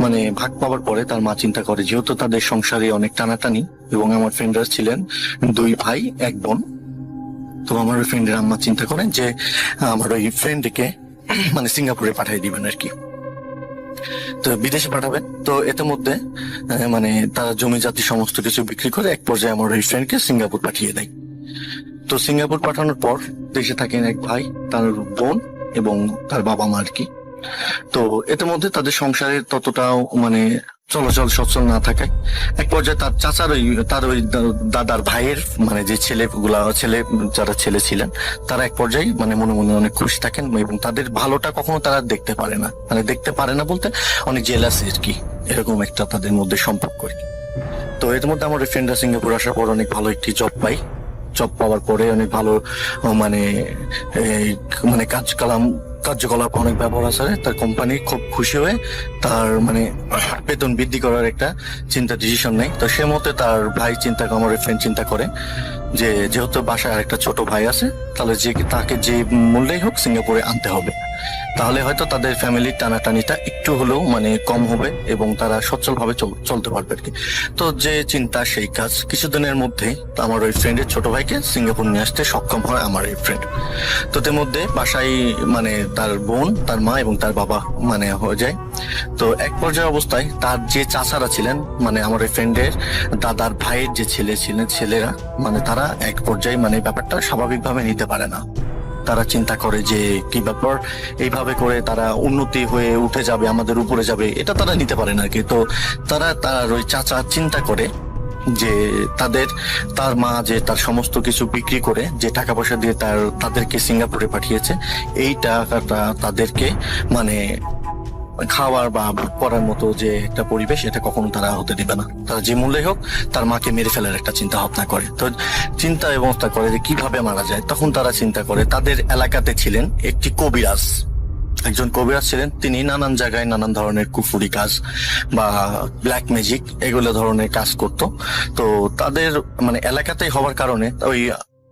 মানে ভাগ পাওয়ার পরে তার মা চিন্তা করে, যেহেতু তাদের সংসারে অনেক টানাটানি এবং আমার ফ্রেন্ডরা ছিলেন 2 ভাই 1 বোন, তো আমার ওই ফ্রেন্ডের আম্মা চিন্তা করেন যে আমার ওই ফ্রেন্ডকে মানে সিঙ্গাপুরে পাঠিয়ে দিবেন আর কি, তো বিদেশে পাঠাবেন। তো এতে মধ্যে মানে তারা জমি জাতি সমস্ত কিছু বিক্রি করে এক পর্যায়ে আমার ওই ফ্রেন্ডকে সিঙ্গাপুর পাঠিয়ে দেয়। তো সিঙ্গাপুর পাঠানোর পর দেশে থাকেন 1 ভাই, তার বোন এবং তার বাবা মা আর কি। তো এতে মধ্যে তাদের সংসারের ততটাও মানে চলাচল সচ্ছল না থাকায় এক পর্যায়ে তার চাচার তার ওই দাদার ভাইয়ের মানে যে ছেলে যারা ছেলে ছিলেন তারা এক পর্যায়ে মানে মনে মনে অনেক খুশি থাকেন এবং তাদের ভালোটা কখনো তারা দেখতে পারে না, মানে দেখতে পারে না বলতে অনেক জেলাস আর কি, এরকম একটা তাদের মধ্যে সম্পর্ক আর কি। তো এর মধ্যে আমার ফ্রেন্ডরা সিঙ্গাপুর আসার পর অনেক ভালো একটি জব পাই। জব পাওয়ার পরে অনেক ভালো মানে মানে কার্যকলাপ অনেক ব্যবহার আছে, তার কোম্পানি খুব খুশি হয়ে তার মানে বেতন বৃদ্ধি করার একটা ডিসিশন নেয়। তো সে মতে তার ভাই আমার ফ্রেন্ড চিন্তা করে যে যেহেতু বাসায় আরেকটা ছোট ভাই আছে, তাহলে তাকে যে মূল্যেই হোক সিঙ্গাপুরে আনতে হবে, তাহলে হয়তো তাদের ফ্যামিলির টানাটানিটা একটু হলেও মানে কম হবে এবং তারা সচ্ছল ভাবে চলতে পারবে আর কি। তো যে চিন্তা সেই কাজ, কিছুদিনের মধ্যেই আমার ওই ফ্রেন্ডের ছোট ভাইকে সিঙ্গাপুর নিয়ে আসতে সক্ষম হয় আমার এই ফ্রেন্ড। তো এর মধ্যে বাসায় মানে তার বোন, তার মা এবং তার বাবা মানে হয়ে যায়। তো এক পর্যায়ে অবস্থায় তার যে চাচারা ছিলেন মানে আমার ওই ফ্রেন্ডের দাদার ভাইয়ের যে ছেলেরা মানে তারা এক পর্যায়ে মানে ব্যাপারটা স্বাভাবিকভাবে নিতে পারে না। তারা চিন্তা করে যে কি ব্যাপার, এইভাবে করে তারা উন্নতি হয়ে উঠে যাবে, আমাদের উপরে যাবে, এটা তারা নিতে পারে না আর কি। তো তার ওই চাচা চিন্তা করে যে তার মা যে তার সমস্ত কিছু বিক্রি করে যে টাকা পয়সা দিয়ে তাদেরকে সিঙ্গাপুরে পাঠিয়েছে, এই টাকাটা তাদেরকে মানে খাওয়ার বা করার মতো যে একটা পরিবেশ, এটা কখনো তারা হতে দিবে না। তারা যে মূল্যে হোক তার মাকে মেরে ফেলার একটা চিন্তা ভাবনা করে। তো চিন্তা ব্যবস্থা করে যে কিভাবে মারা যায়। তখন তারা চিন্তা করে, তাদের এলাকাতে ছিলেন একটি কবিরাজ, একজন কবিরাজ ছিলেন, তিনি নানান জায়গায় নানান ধরনের কুফুরি কাজ বা ব্ল্যাক ম্যাজিক এগুলো ধরনের কাজ করত। তো তাদের মানে এলাকাতেই হওয়ার কারণে ওই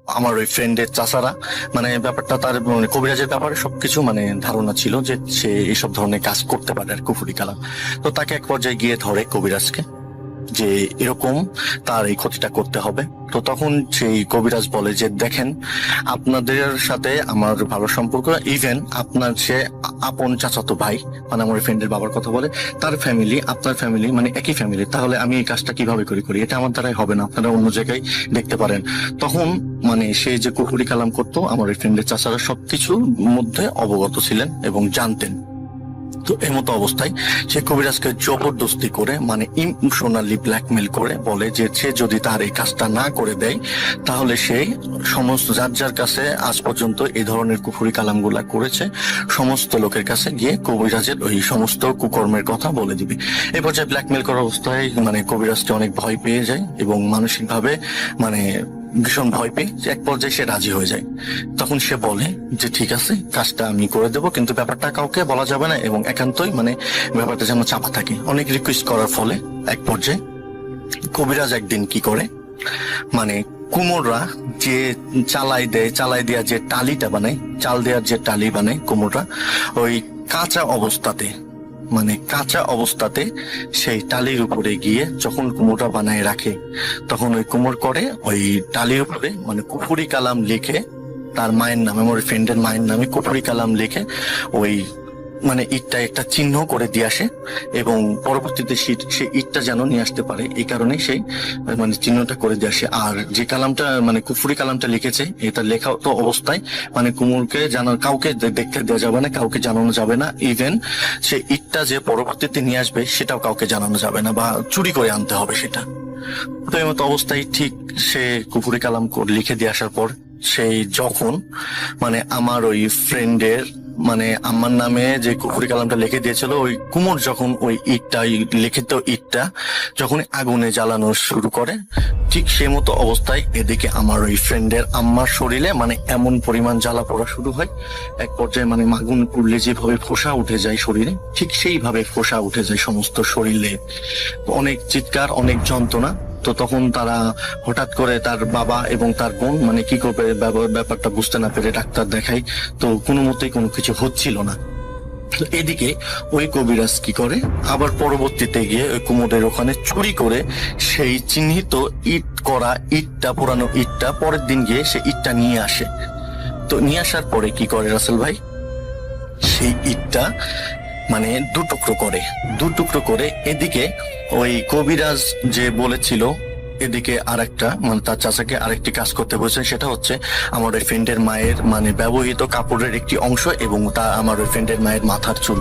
আমার ওই ফ্রেন্ডের চাচারা মানে ব্যাপারটা তার মানে কবিরাজের ব্যাপারে সবকিছু মানে ধারণা ছিল যে সে এইসব ধরনের কাজ করতে পারে আর কুফুরি কালাম। তো তাকে এক পর্যায়ে গিয়ে ধরে কবিরাজকে যে এরকম তার এই ক্ষতিটা করতে হবে। তো তখন সেই কবিরাজ বলে যে দেখেন, আপনাদের সাথে আমার ভালো সম্পর্ক, ইভেন আপনার সে আপন চাচাতো ভাই মানে আমার ফ্রেন্ডের বাবার কথা বলে, তার ফ্যামিলি আপনার ফ্যামিলি মানে একই ফ্যামিলি, তাহলে আমি এই কাজটা কিভাবে করি, এটা আমার দ্বারাই হবে না, আপনারা অন্য জায়গায় দেখতে পারেন। তখন মানে সে যে কুফুরি কালাম করতো আমার এই ফ্রেন্ডের চাচারা সবকিছুর মধ্যে অবগত ছিলেন এবং জানতেন। তো এই মতো অবস্থায় সে কবিরাজকে জবরদস্তি করে মানে ইমোশনালি ব্ল্যাকমেল করে বলে যে সে যদি তার এই কাজটা না করে দেয় তাহলে সেই সমস্ত যার কাছে আজ পর্যন্ত এই ধরনের কুফুরি কালামগুলা করেছে সমস্ত লোকের কাছে গিয়ে কবিরাজের ওই সমস্ত কুকর্মের কথা বলে দিবে। এই পর্যায়ে ব্ল্যাকমেল করা অবস্থায় মানে কবিরাজকে অনেক ভয় পেয়ে যায় এবং মানসিকভাবে মানে ভীষণ ভয় পেয়ে এক পর্যায়ে সে রাজি হয়ে যায়। তখন সে বলে যে ঠিক আছে, কাজটা আমি করে দেবো, কিন্তু ব্যাপারটা কাউকে বলা যাবে না এবং একান্তই মানে ব্যাপারটা যেন চাপা থাকে। অনেক রিকোয়েস্ট করার ফলে এক পর্যায়ে কবিরাজ একদিন কি করে মানে কুমোররা যে চালাই দেওয়া যে টালিটা বানায়, চাল দেওয়ার যে টালি বানায় কুমোররা, ওই কাঁচা অবস্থাতে সেই টালির উপরে গিয়ে যখন কুমোরটা বানায় রাখে, তখন ওই কুমোর করে ওই টালির উপরে মানে কুফুরি কালাম লিখে তার মায়ের নামে, আমার ফ্রেন্ডের মায়ের নামে কুফুরি কালাম লিখে ওই মানে ইটটা একটা চিহ্ন করে দিয়ে আসে এবং পরবর্তীতে সে ইটটা যেন নিয়ে আসতে পারে এই কারণে সেই মানে চিহ্নটা করে দিয়ে আসে। আর যে কালামটা মানে কুফুরি কালামটা লিখেছে, এটা লেখা তো অবস্থায় মানে কুমুরকে কাউকে দেখতে দেওয়া যাবে না, কাউকে জানানো যাবে না, ইভেন সে ইটটা যে পরবর্তীতে নিয়ে আসবে সেটাও কাউকে জানানো যাবে না বা চুরি করে আনতে হবে সেটা। তো এই মতো অবস্থায় ঠিক সে কুফুরি কালাম লিখে দিয়ে আসার পর সেই যখন মানে আমার ওই ফ্রেন্ডের মানে আম্মার নামে যে কুফরি কালামটা লিখে দিয়েছিল, ওই কুমোর যখন ওই ইটটা, ওই লিখিত ইটটা যখন আগুনে জ্বালানো শুরু করে, ঠিক সেই মতো অবস্থায় এদিকে আমার ওই ফ্রেন্ডের আম্মার শরীরে মানে এমন পরিমাণ জ্বালা পড়া শুরু হয়, এক পর্যায়ে মানে আগুন পুড়লে যেভাবে ফোসা উঠে যায় শরীরে, ঠিক সেইভাবে ফোসা উঠে যায় সমস্ত শরীরে, অনেক চিৎকার, অনেক যন্ত্রণা। তো তখন তারা হঠাৎ করে তার বাবা এবং তার বোন মানে কি করবে ব্যাপারটা বুঝতে না পেরে ডাক্তার দেখায়, তো কোনো মতেই কোনো কিছু হচ্ছিল না। তো এদিকে ওই কবিরাজ কি করে, আবার পরবর্তীতে গিয়ে ওই কুমোদের ওখানে চুরি করে সেই চিহ্নিত ইট করা ইটটা, পুরানো ইটটা, পরের দিন গিয়ে সে ইটটা নিয়ে আসে। তো নিয়ে আসার পরে কি করে রাসেল ভাই, সেই ইটটা মানে দু টুকরো করে এদিকে ওই কবিরাজ যে বলেছিল, এদিকে আরেকটা মানে তার চাচাকে আরেকটি কাজ করতে বলেছেন, সেটা হচ্ছে আমার ওই ফ্রেন্ডের মায়ের মানে ব্যবহৃত কাপড়ের একটি অংশ এবং তা আমার ওই ফ্রেন্ডের মায়ের মাথার চুল,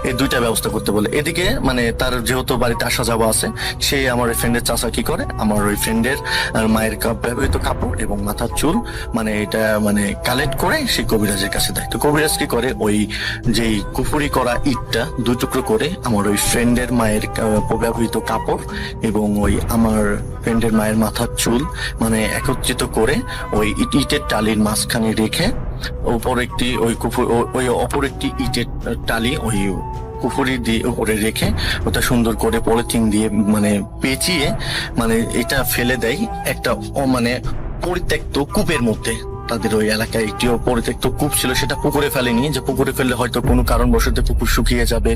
এই দুইটা ব্যবস্থা করতে বলে। এদিকে মানে তার যেহেতু বাড়িতে আসা যাওয়া আছে, সে আমার ওই ফ্রেন্ডের চাচা কি করে, আমার ওই ফ্রেন্ডের মায়ের ব্যবহৃত কাপড় এবং মাথার চুল মানে এটা মানে কালেক্ট করে সেই কবিরাজের কাছে দেয়। তো কবিরাজ কি করে, ওই যেই কুফুরি করা ইটটা দু টুকরো করে আমার ওই ফ্রেন্ডের মায়ের ব্যবহৃত কাপড় এবং ওই আমার ফ্রেন্ডের মায়ের মাথার চুল মানে একত্রিত করে ওই ইটের টালির মাঝখানে রেখে ওপর একটি ওই অপর একটি ইটের টালি ওই কুফুরি দিয়ে উপরে রেখে ওটা সুন্দর করে পলিথিন দিয়ে মানে পেঁচিয়ে মানে এটা ফেলে দেয় একটা মানে পরিত্যক্ত কূপের মধ্যে। তাদের ওই এলাকায় একটি পরিত্যক্ত কূপ ছিল, সেটা পুকুরে ফেলেনি, যে পুকুরে ফেললে হয়তো কোনো কারণবশত পুকুর শুকিয়ে যাবে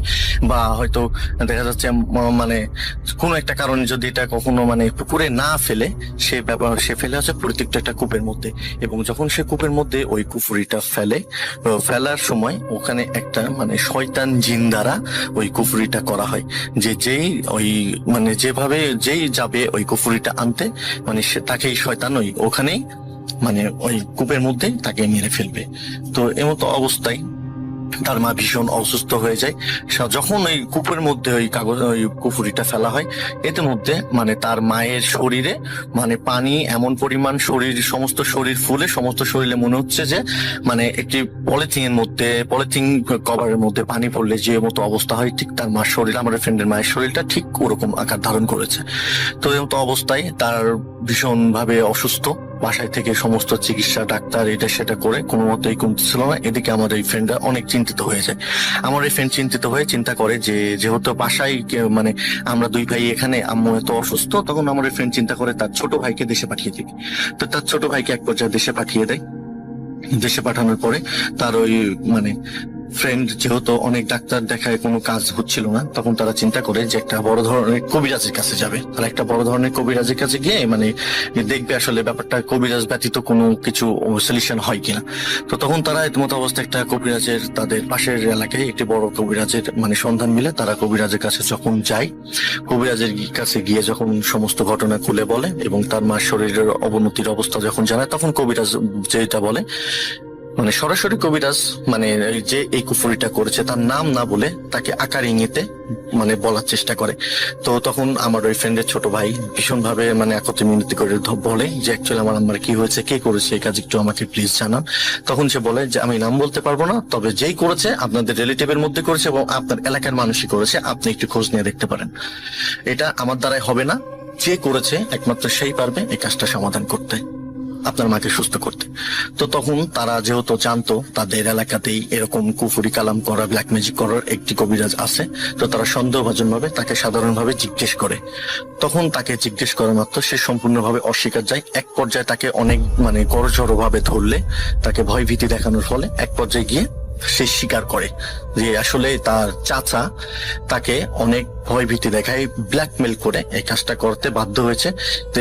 বা হয়তো দেখা যাচ্ছে মানে কোনো একটা কারণে যদি এটা কখনো মানে পুকুরে না ফেলে সে ফেলে আছে পরিত্যক্ত একটা কূপের মধ্যে। এবং যখন সে কূপের মধ্যে ওই কুফুরিটা ফেলার সময় ওখানে একটা মানে শয়তান জিন দ্বারা ওই কুফুরিটা করা হয়, যে ওই মানে যেই যাবে ওই কুফুরিটা আনতে মানে তাকেই শয়তান ওখানেই মানে ওই কূপের মধ্যে তাকে মেরে ফেলবে। তো এমতো অবস্থায় তার মা ভীষণ অসুস্থ হয়ে যায়। যখন ওই কূপের মধ্যে ওই কুফুরিটা ফেলা হয়, এতে মধ্যে মানে তার মায়ের শরীরে মানে পানি এমন পরিমাণ সমস্ত শরীর ফুলে সমস্ত শরীরে মনে হচ্ছে যে মানে একটি পলিথিন কভারের মধ্যে পানি পড়লে যে মতো অবস্থা হয়, ঠিক তার মার শরীর, আমার ফ্রেন্ডের মায়ের শরীরটা ঠিক ওরকম আকার ধারণ করেছে। তো এমতো অবস্থায় তার ভীষণ ভাবে অসুস্থ, বাসায় থেকে সমস্ত চিকিৎসা ডাক্তার এটা সেটা করে কোনো মতেই কমতেছিল না। এদিকে আমার এই ফ্রেন্ডরা অনেক চিন্তিত হয়ে যায়। আমার এই ফ্রেন্ড চিন্তিত হয়ে চিন্তা করে যে যেহেতু বাসায় মানে আমরা দুই ভাই এখানে, আম্মু এত অসুস্থ, তখন আমার এই ফ্রেন্ড চিন্তা করে তার ছোট ভাইকে দেশে পাঠিয়ে দিবে। তো তার ছোট ভাইকে এক পর্যায়ে দেশে পাঠিয়ে দেয়। দেশে পাঠানোর পরে তার ওই মানে ফ্রেন্ড যেহেতু অনেক ডাক্তার দেখায় কোনো কাজ হচ্ছিল না, তখন তারা চিন্তা করে যে একটা বড় ধরনের কবিরাজের কাছে যাবে। তারা একটা বড় ধরনের কবিরাজের কাছে গিয়ে মানে দেখবে আসলে ব্যাপারটা কবিরাজ ব্যতীত কোনো কিছু সলিউশন হয় কিনা। তো তখন তারা এমতো অবস্থায় একটা কবিরাজের, তাদের পাশের এলাকায় একটি বড় কবিরাজের মানে সন্ধান মিলে তারা কবিরাজের কাছে যখন যায়, কবিরাজের কাছে গিয়ে যখন সমস্ত ঘটনা খুলে বলে এবং তার মার শরীরের অবনতির অবস্থা যখন জানায়, তখন কবিরাজ যেটা বলে মানে সরাসরি কবিরাজ মানে যে এই কুফুরিটা করেছে তার নাম না বলে তাকে আকার ইঙ্গিতে মানে বলার চেষ্টা করে। তো তখন আমার ওই ফ্রেন্ডের ছোট ভাই ভীষণ ভাবে মানে একত্রে মিনতি করে বলে যে অ্যাকচুয়ালি আমার আম্মার কি হয়েছে, কে করেছে এই কাজ, একটু আমাকে প্লিজ জানান। তখন সে বলে যে আমি নাম বলতে পারবো না, তবে যেই করেছে আপনাদের রিলেটিভের মধ্যে করেছে এবং আপনার এলাকার মানুষই করেছে, আপনি একটু খোঁজ নিয়ে দেখতে পারেন। এটা আমার দ্বারাই হবে না, যে করেছে একমাত্র সেই পারবে এই কাজটা সমাধান করতে, আপনার মাকে সুস্থ করতে। তো তখন তারা যেহেতু জানতো তাদের এলাকাতেই এরকম কুফুরি কালাম করা, ব্ল্যাক ম্যাজিক করার একটি কবিরাজ আছে, তো তারা সন্দেহভাজন ভাবে তাকে সাধারণভাবে জিজ্ঞেস করে। তখন তাকে জিজ্ঞেস করা মাত্র সে সম্পূর্ণভাবে অস্বীকার যায়। এক পর্যায়ে তাকে অনেক মানে করজোড়ো ভাবে ধরলে, তাকে ভয় ভীতি দেখানোর ফলে এক পর্যায়ে গিয়ে সে স্বীকার করে যে আসলে তার চাচা তাকে অনেক ভয় ভীতি দেখায়, ব্ল্যাকমেল করে এই কাজটা করতে বাধ্য হয়েছে।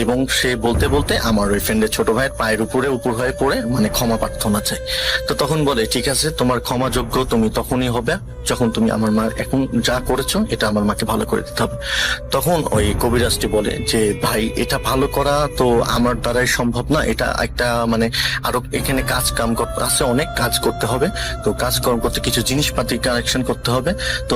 এবং সে বলতে বলতে আমার ওই ফ্রেন্ডের ছোট ভাইয়ের পায়ের উপর হয়ে পড়ে মানে ক্ষমা প্রার্থনা চায়। তো তখন বলে ঠিক আছে, তোমার ক্ষমা যোগ্য তুমি তখনই হবে যখন তুমি আমার মা এখন যা করেছো এটা আমার মাকে ভালো করে দিতে হবে। তখন ওই কবিরাজটি বলে যে ভাই এটা ভালো করা তো আমার দ্বারাই সম্ভব না, এটা একটা মানে আরো এখানে কাজ আছে, অনেক কাজ করতে হবে। তো কাজ কাজকর্ম করতে কিছু জিনিসপাতি কালেকশন করতে হবে। তো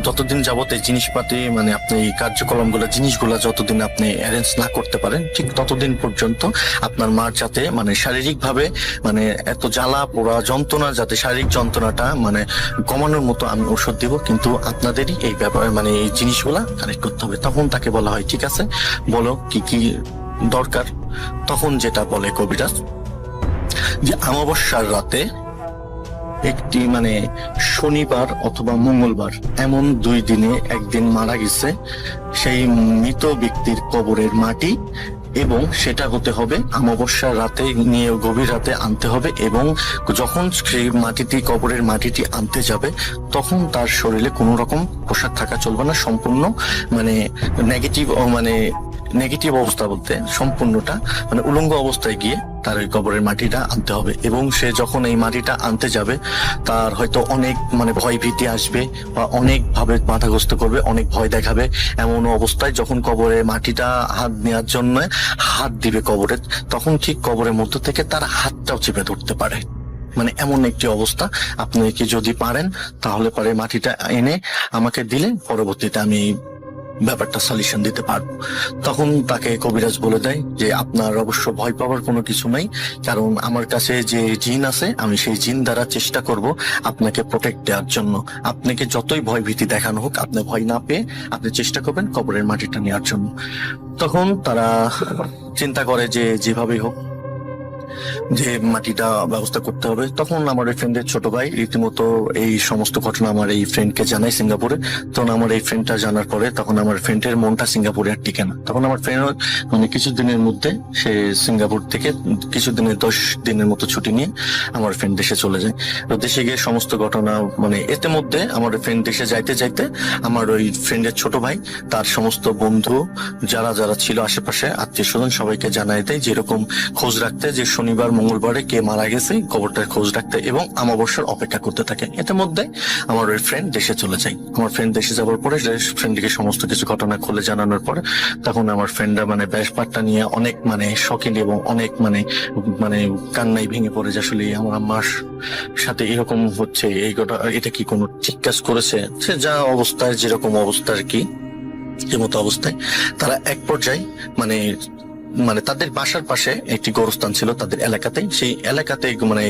যতদিন যাবত এই জিনিসপাতি মানে আপনি এই কার্যক্রমগুলো জিনিসগুলো যতদিন আপনি অ্যারেঞ্জ না করতে পারেন, ঠিক ততদিন পর্যন্ত আপনার মার যাতে মানে শারীরিক ভাবে মানে এত জ্বালা পোড়া যন্ত্রণা, যাতে শারীরিক যন্ত্রণাটা মানে কমানোর মতো আমি ওষুধ দিব, কিন্তু আপনাদেরই এই ব্যাপারে মানে এই জিনিসগুলা কালেক্ট করতে হবে। তখন তাকে বলা হয় ঠিক আছে বলো কি কি দরকার। তখন যেটা বলে কবিরাজ যে অমাবস্যার রাতে একটি মানে শনিবার অথবা মঙ্গলবার এমন 2 দিনে একদিন মারা গেছে সেই মৃত ব্যক্তির কবরের মাটি, এবং সেটা হতে হবে অমাবস্যার রাতে নিয়ে গভীর রাতে আনতে হবে। এবং যখন সেই কবরের মাটিটি আনতে যাবে তখন তার শরীরে কোনো রকম পোশাক থাকা চলবে না, সম্পূর্ণ মানে নেগেটিভ অবস্থা বলতে সম্পূর্ণটা মানে উলঙ্গ অবস্থায় গিয়ে তার ওই কবরের মাটিটা আনতে হবে। এবং সে যখন এই মাটিটা আনতে যাবে তার হয়তো অনেক মানে ভয় ভীতি আসবে বা অনেক ভাবে বাধাগ্রস্ত করবে, অনেক ভয় দেখাবে। এমন অবস্থায় যখন কবরের মাটিটা হাত নেওয়ার জন্য হাত দিবে কবরে, তখন ঠিক কবরের মধ্য থেকে তার হাতটাও চেপে ধরতে পারে। মানে এমন একটি অবস্থা। আপনি কি যদি পারেন তাহলে পরে মাটিটা এনে আমাকে দিলে পরবর্তীতে আমি ব্যাপারটা সলিউশন দিতে পারবো। তখন তাকে কবিরাজ বলে দেয় যে আপনার অবশ্য ভয় পাওয়ার কোনো কিছু নাই, কারণ আমার কাছে যে জিন আছে আমি সেই জিন দ্বারা চেষ্টা করব আপনাকে প্রোটেক্ট দেওয়ার জন্য। আপনাকে যতই ভয় ভীতি দেখানো হোক আপনি ভয় না পেয়ে আপনি চেষ্টা করবেন কবরের মাটিটা নেওয়ার জন্য। তখন তারা চিন্তা করে যে যেভাবেই হোক যে মাটিটা ব্যবস্থা করতে হবে। তখন আমার এই ফ্রেন্ডের ছোট ভাই রীতিমতো এই সমস্ত ঘটনা আমার এই ফ্রেন্ডকে জানাই সিঙ্গাপুরে। তখন আমার এই ফ্রেন্ডটা জানার পরে তখন আমার ফ্রেন্ডের মনটা সিঙ্গাপুরে আর টিকে না। তখন আমার ফ্রেন্ড মানে কিছুদিনের মধ্যে সে সিঙ্গাপুর থেকে কিছুদিনের 10 দিনের মতো ছুটি নিয়ে আমার ফ্রেন্ড দেশে চলে যায়। তো দেশে গিয়ে সমস্ত ঘটনা মানে এতে মধ্যে আমার ফ্রেন্ড দেশে যাইতে যাইতে আমার ওই ফ্রেন্ডের ছোট ভাই তার সমস্ত বন্ধু যারা যারা ছিল আশেপাশে আত্মীয় স্বজন সবাইকে জানাই দেয়, যেরকম খোঁজ রাখতে যে শনিবার মঙ্গলবারে কে মারা গেছে কবরটার খোঁজ রাখতে এবং অমাবস্যার অপেক্ষা করতে থাকে। এতে মধ্যে আমার ওই ফ্রেন্ড দেশে চলে যায়। আমার ফ্রেন্ড দেশে যাওয়ার পরে ফ্রেন্ডকে সমস্ত কিছু ঘটনা খুলে জানানোর পরে তখন আমার ফ্রেন্ডরা মানে ব্যাপারটা নিয়ে অনেক মানে শখিন এবং অনেক মানে কান্নাই ভেঙে পড়ে যে আসলে আমার আম্মার সাথে এরকম হচ্ছে, এটা কি কোনো ঠিক কাজ করেছে। সে যা অবস্থায় যেরকম অবস্থা আর কি এমতো অবস্থায় তারা এক পর্যায়ে মানে তাদের বাসার পাশে একটি গোরস্থান ছিল তাদের এলাকাতে। সেই এলাকাতে মানে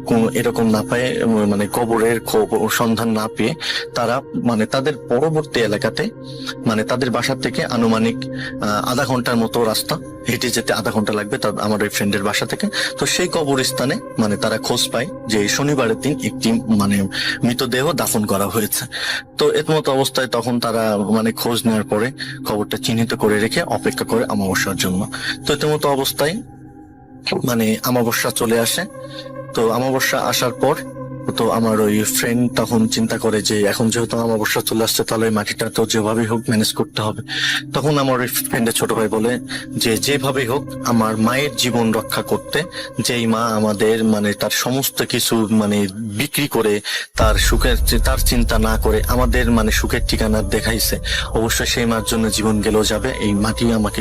কোন এরকম না পায় মানে কবরের সন্ধান না পেয়ে তারা মানে তাদের পরবর্তী এলাকাতে মানে তাদের বাসার থেকে আনুমানিক আধা ঘন্টার মতো রাস্তা হেঁটে যেতে, আধা ঘন্টা লাগবে আমার ওই ফ্রেন্ডের বাসা থেকে। তো সেই কবরস্থানে মানে তারা খোঁজ পায় যে শনিবারের দিন একটি মানে মৃতদেহ দাফন করা হয়েছে। তো এর মতো অবস্থায় তখন তারা মানে খোঁজ নেওয়ার পরে খবরটা চিহ্নিত করে রেখে অপেক্ষা করে অমাবস্যার জন্য। তো এর মতো অবস্থায় মানে অমাবস্যা চলে আসে। তো অমাবস্যা আসার পর তো আমার ওই ফ্রেন্ড তখন চিন্তা করে যে এখন যেহেতু অমাবস্যা চলে আসছে তাহলে ওই মাটিটা তো যেভাবেই হোক ম্যানেজ করতে হবে। তখন আমার ওই ফ্রেন্ডের ছোট ভাই বলে যে যেভাবেই হোক আমার মায়ের জীবন রক্ষা করতে, যেই মা আমাদের মানে তার সমস্ত কিছু মানে বিক্রি করে তার চিন্তা না করে আমাদের মানে সুখের ঠিকানা দেখাইছে, অবশ্যই সেই মার জন্য জীবন গেলেও যাবে, এই মাটি আমাকে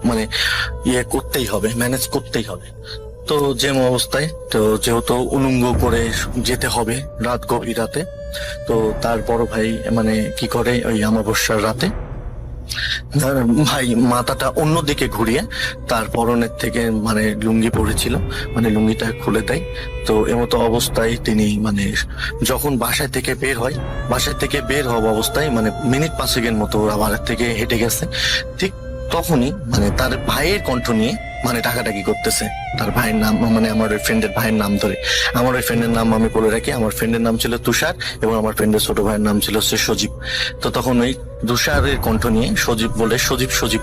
মানে করতেই হবে, ম্যানেজ করতেই হবে। তো যে অবস্থায় তো যেহেতু উলঙ্গ করে যেতে হবে রাত গভীর রাতে, তো তার বড় ভাই মানে কি করে ওই অমাবস্যার রাতে ভাই মাথাটা অন্যদিকে ঘুরিয়ে তার পরনের থেকে মানে লুঙ্গি পরেছিল মানে লুঙ্গিটা খুলে দেয়। তো এমতো অবস্থায় তিনি মানে যখন বাসায় থেকে বের হওয়া অবস্থায় মানে মিনিট 5 মতো আবার থেকে হেঁটে গেছে, ঠিক তখনই মানে তার ভাইয়ের কণ্ঠ নিয়ে মানে ডাকাডাকি করতেছে তার ভাইয়ের নাম মানে আমার ওই ফ্রেন্ডের ভাইয়ের নাম ধরে। আমার ওই ফ্রেন্ডের নাম আমি বলে রাখি, আমার ফ্রেন্ডের নাম ছিল তুষার এবং আমার ফ্রেন্ডের ছোট ভাইয়ের নাম ছিল সজীব। তো তখন ওই তুষারের কণ্ঠ নিয়ে সজীব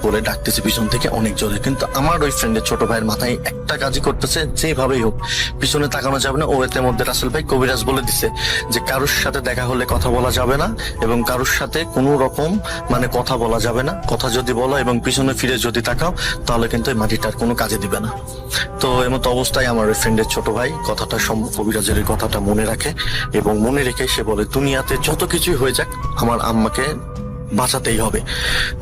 বলে ডাকতেছে পিছন থেকে অনেক জোরে, কিন্তু আমার ওই ফ্রেন্ডের ছোট ভাইয়ের মাথায় একটা কাজই করতেছে যেভাবেই হোক পিছনে তাকানো যাবে না। ও এতে মধ্যে রাসেল ভাই কবিরাজ বলে দিছে যে কারোর সাথে দেখা হলে কথা বলা যাবে না এবং কারোর সাথে কোনো রকম মানে কথা বলা যাবে না, কথা যদি বলো এবং পিছনে ফিরে যদি তাকাও তাহলে কিন্তু এই মাটিটার কোনো কাজে দিবে না। তো এমতো অবস্থায় আমার ওই ফ্রেন্ডের ছোট ভাই কথাটা কবিরাজের কথাটা মনে রাখে এবং মনে রেখে সে বলে দুনিয়াতে যত কিছুই হয়ে যাক আমার আম্মাকে বাঁচাতেই হবে।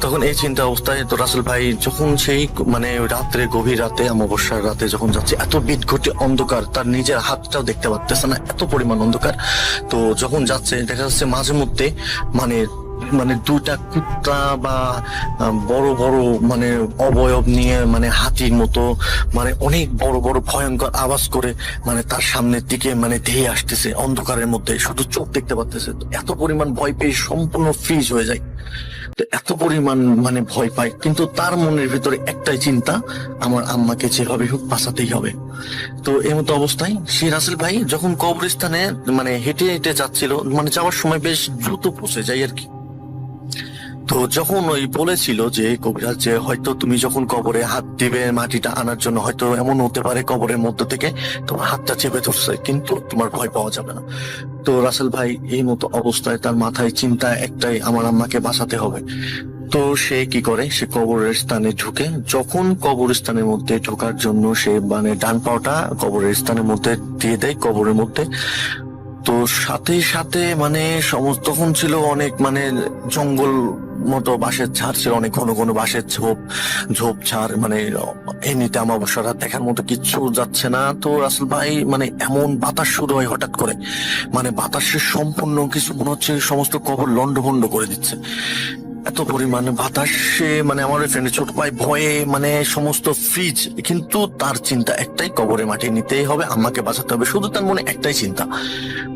তখন এই চিন্তা অবস্থায় তো রাসেল ভাই যখন সেই মানে রাত্রে, গভীর রাতে, অমাবস্যার রাতে যখন যাচ্ছে, এত বিদঘুটে অন্ধকার, তার নিজের হাতটাও দেখতে পারতেছে না, এত পরিমাণ অন্ধকার। তো যখন যাচ্ছে দেখা যাচ্ছে মাঝে মধ্যে মানে মানে দুটা কুত্তা বা বড় বড় মানে অবয়ব নিয়ে মানে হাতির মতো মানে অনেক বড় বড় ভয়ঙ্কর আওয়াজ করে মানে তার সামনের দিকে মানে ধেয়ে আসতেছে অন্ধকারের মধ্যে, শুধু চোখ দেখতে পারতেছে। তো এত পরিমাণ ভয় পেয়ে সম্পূর্ণ ফ্রিজ হয়ে যায়। তো এত পরিমাণ মানে ভয় পায়, কিন্তু তার মনের ভিতরে একটাই চিন্তা, আমার আম্মাকে যেভাবে হোক বাঁচাতেই হবে। তো এই মতো অবস্থায় সেই রাসেল ভাই যখন কবরস্থানে মানে হেঁটে হেঁটে যাচ্ছিল, মানে যাওয়ার সময় বেশ দ্রুত পৌঁছে যায় আর কি। তো যখন ওই বলেছিল যে কবিরাজ যে হয়তো তুমি যখন কবরে হাত দিবে মাটিটা আনার জন্য, হয়তো এমন হতে পারে কবরের মধ্য থেকে তোমার হাতটা চেপে ধরছে, কিন্তু তোমার ভয় পাওয়া যাবে না। তো রাসেল ভাই এই মতো অবস্থায় তার মাথায় চিন্তা একটাই, আমার আম্মাকে বাঁচাতে হবে। তো সে কি করে, সে কবরের স্থানে ঢুকে, যখন কবরস্থানের মধ্যে ঢোকার জন্য সে মানে ডান পাওটা কবরের স্থানের মধ্যে দিয়ে দেয় কবরের মধ্যে, তো সাথে সাথে মানে সমস্ত তখন ছিল অনেক মানে জঙ্গল মতো বাঁশের ঝাড় ছিল, অনেক ঘন ঘন বাঁশের ঝোপ ঝাড়, মানে এমনিতে অমাবস্যা রাত দেখার মতো কিচ্ছু যাচ্ছে না। তো রাসেল ভাই মানে এমন বাতাস শুরু হয় হঠাৎ করে, মানে বাতাসের সম্পূর্ণ কিছু মনে হচ্ছে সমস্ত কবর লন্ডভন্ড করে দিচ্ছে, এত পরিমাণে বাতাসে মানে আমার ফ্রেন্ডের ছোট ভাই ভয়ে মানে সমস্ত ফ্রিজ, কিন্তু তার চিন্তা একটাই, কবরে মাটি নিতেই হবে, আমাকে বাঁচাতে হবে, শুধু তার মনে একটাই চিন্তা।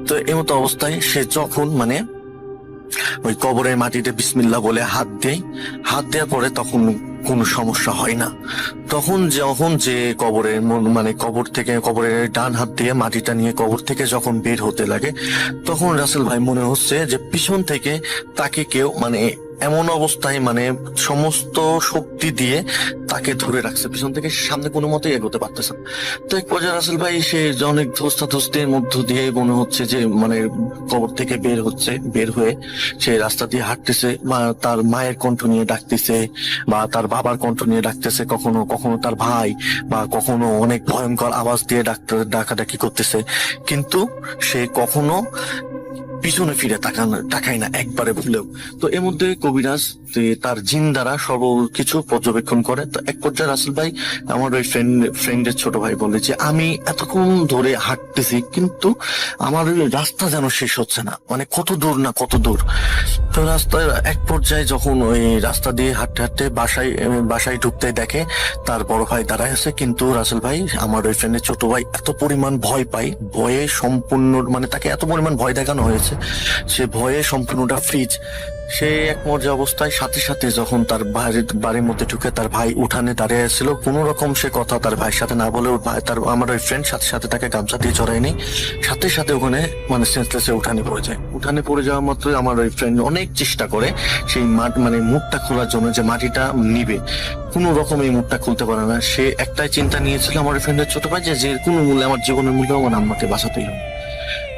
তো এই মতো অবস্থায় সে যখন মানে ওই কবরের মাটিতে বিসমিল্লাহ বলে হাত দেওয়ার পরে তখন কোনো সমস্যা হয় না। তখন যখন যে কবরের মানে কবর থেকে কবরের ডান হাত দিয়ে মাটিটা নিয়ে কবর থেকে যখন বের হতে লাগে, তখন রাসেল ভাই মনে হচ্ছে যে পিছন থেকে তাকে কেউ মানে এমন অবস্থায় মানে সমস্ত শক্তি দিয়ে তাকে ধরে রাখছে, পিছন থেকে সামনে কোনো মতেই এগোতে পারতেছে না। তো এক পর্যায়ে রাসেল ভাই সে অনেক ধস্তাধস্তির মধ্য দিয়ে মনে হচ্ছে যে মানে কবর থেকে বের হয়ে সে রাস্তা দিয়ে হাঁটতেছে, বা তার মায়ের কণ্ঠ নিয়ে ডাকতেছে, বা তার বাবার কণ্ঠ নিয়ে ডাকতেছে, কখনো কখনো তার ভাই, বা কখনো অনেক ভয়ঙ্কর আওয়াজ দিয়ে ডাকাডাকি করতেছে, কিন্তু সে কখনো পিছনে ফিরে তাকায় না একবারে ভুলেও। তো এর মধ্যে কবিরাজ তার জিন দ্বারা সর্বকিছু পর্যবেক্ষণ করে। তো এক পর্যায়ে রাসেল ভাই আমার ওই ফ্রেন্ডের ছোট ভাই বলে যে আমি এতক্ষণ ধরে হাঁটতেছি, কিন্তু আমার ওই রাস্তা যেন শেষ হচ্ছে না, মানে কত দূর। তো রাস্তায় এক পর্যায়ে যখন ওই রাস্তা দিয়ে হাঁটতে হাঁটতে বাসায় ঢুকতে দেখে তার বড় ভাই দাঁড়ায় আছে, কিন্তু রাসেল ভাই আমার ওই ফ্রেন্ডের ছোট ভাই এত পরিমাণ ভয় পায়, ভয়ে সম্পূর্ণ মানে তাকে এত পরিমাণ ভয় দেখানো হয়েছে, সে ভয়ে সম্পূর্ণটা ফ্রিজ। সে এক পর্যায়ে অবস্থায় সাথে সাথে যখন তার বাড়ির মধ্যে ঢুকে, তার ভাই উঠানে দাঁড়িয়ে ছিল, কোন রকম সে কথা তার ভাইয়ের সাথে না বলে তার আমার ওই ফ্রেন্ড সাথে সাথে তাকে গামছা দিয়ে চড়ায়নি, সাথে সাথে ওখানে মানে সেন্সলেসে উঠানে পড়ে যাওয়া মাত্র আমার ওই ফ্রেন্ড অনেক চেষ্টা করে সেই মানে মুখটা খোলার জন্য, যে মাটিটা নিবে, কোন রকম এই মুখটা খুলতে পারে না। সে একটাই চিন্তা নিয়েছিল আমার ফ্রেন্ডের ছোট ভাই, যে কোনো মূল্যে আমার জীবনের মূল্যে আমার আম্মাকে বাঁচাতেই হবে।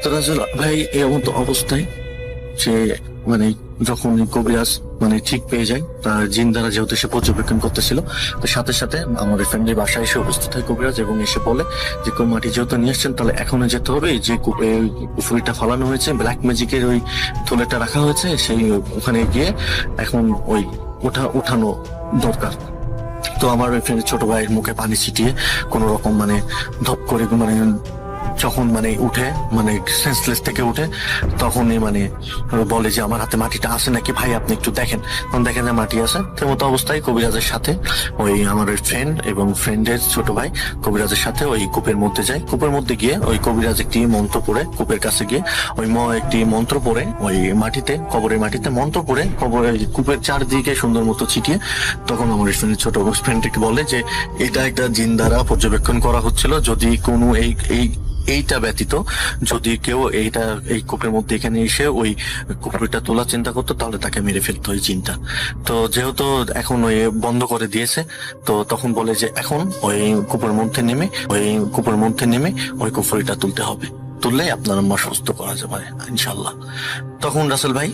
তো রাসেল ভাই এমন অবস্থায় সে মানে যখন কবিরাজ মানে ঠিক পেয়ে যায়, তার জিন দ্বারা যেহেতু সে পর্যবেক্ষণ করতেছিল, তো সাথে সাথে আমার ফ্রেন্ডের বাসায় এসে উপস্থিত হয় কবিরাজ, এবং এসে বলে যে মাটি যেহেতু নিয়ে আসছেন তাহলে এখনো যেতে হবে, যে পুকুরিটা ফলানো হয়েছে, ব্ল্যাক ম্যাজিকের ওই থলেটা রাখা হয়েছে, সেই ওখানে গিয়ে এখন ওই উঠানো দরকার। তো আমার ওই ফ্রেন্ডের ছোট ভাইয়ের মুখে পানি ছিটিয়ে কোন রকম মানে ধপ করে মানে যখন মানে উঠে মানে সেন্সলেস থেকে উঠে, তখনই মানে বলে যে আমার হাতে মাটিটা আছে নাকি ভাই, আপনি একটু দেখেন। তখন দেখেন যে মাটি আছে। তো মতো অবস্থায় কবিরাজের সাথে ওই আমার ওই ফ্রেন্ড এবং ফ্রেন্ডের ছোট ভাই কবিরাজের সাথে ওই কূপের মধ্যে যায়। কূপের মধ্যে গিয়ে ওই কবিরাজ একটি মন্ত্র পড়ে, কূপের কাছে গিয়ে ওই একটি মন্ত্র পড়ে ওই মাটিতে, কবরের মাটিতে মন্ত্র পড়ে কূপের চারদিকে সুন্দর মতো ছিটিয়ে, তখন আমার ফ্রেন্ডের ছোট ফ্রেন্ডকে বলে যে এটা একটা জিন দ্বারা পর্যবেক্ষণ করা হচ্ছিল, যদি কোনো এইটা ব্যতীত যদি কেউ এই কূপের মধ্যে এখানে এসে ওই কুকুরটা তোলার চিন্তা করতো, তাহলে তাকে মেরে ফেলতো ওই চিন্তা। তো যেহেতু এখন ওই বন্ধ করে দিয়েছে, তো তখন বলে যে এখন ওই কূপের মধ্যে নেমে ওই কুফরিটা তুলতে হবে, তুললেই আপনার আম্মা সুস্থ করা যাবে ইনশাল্লাহ। তখন রাসেল ভাই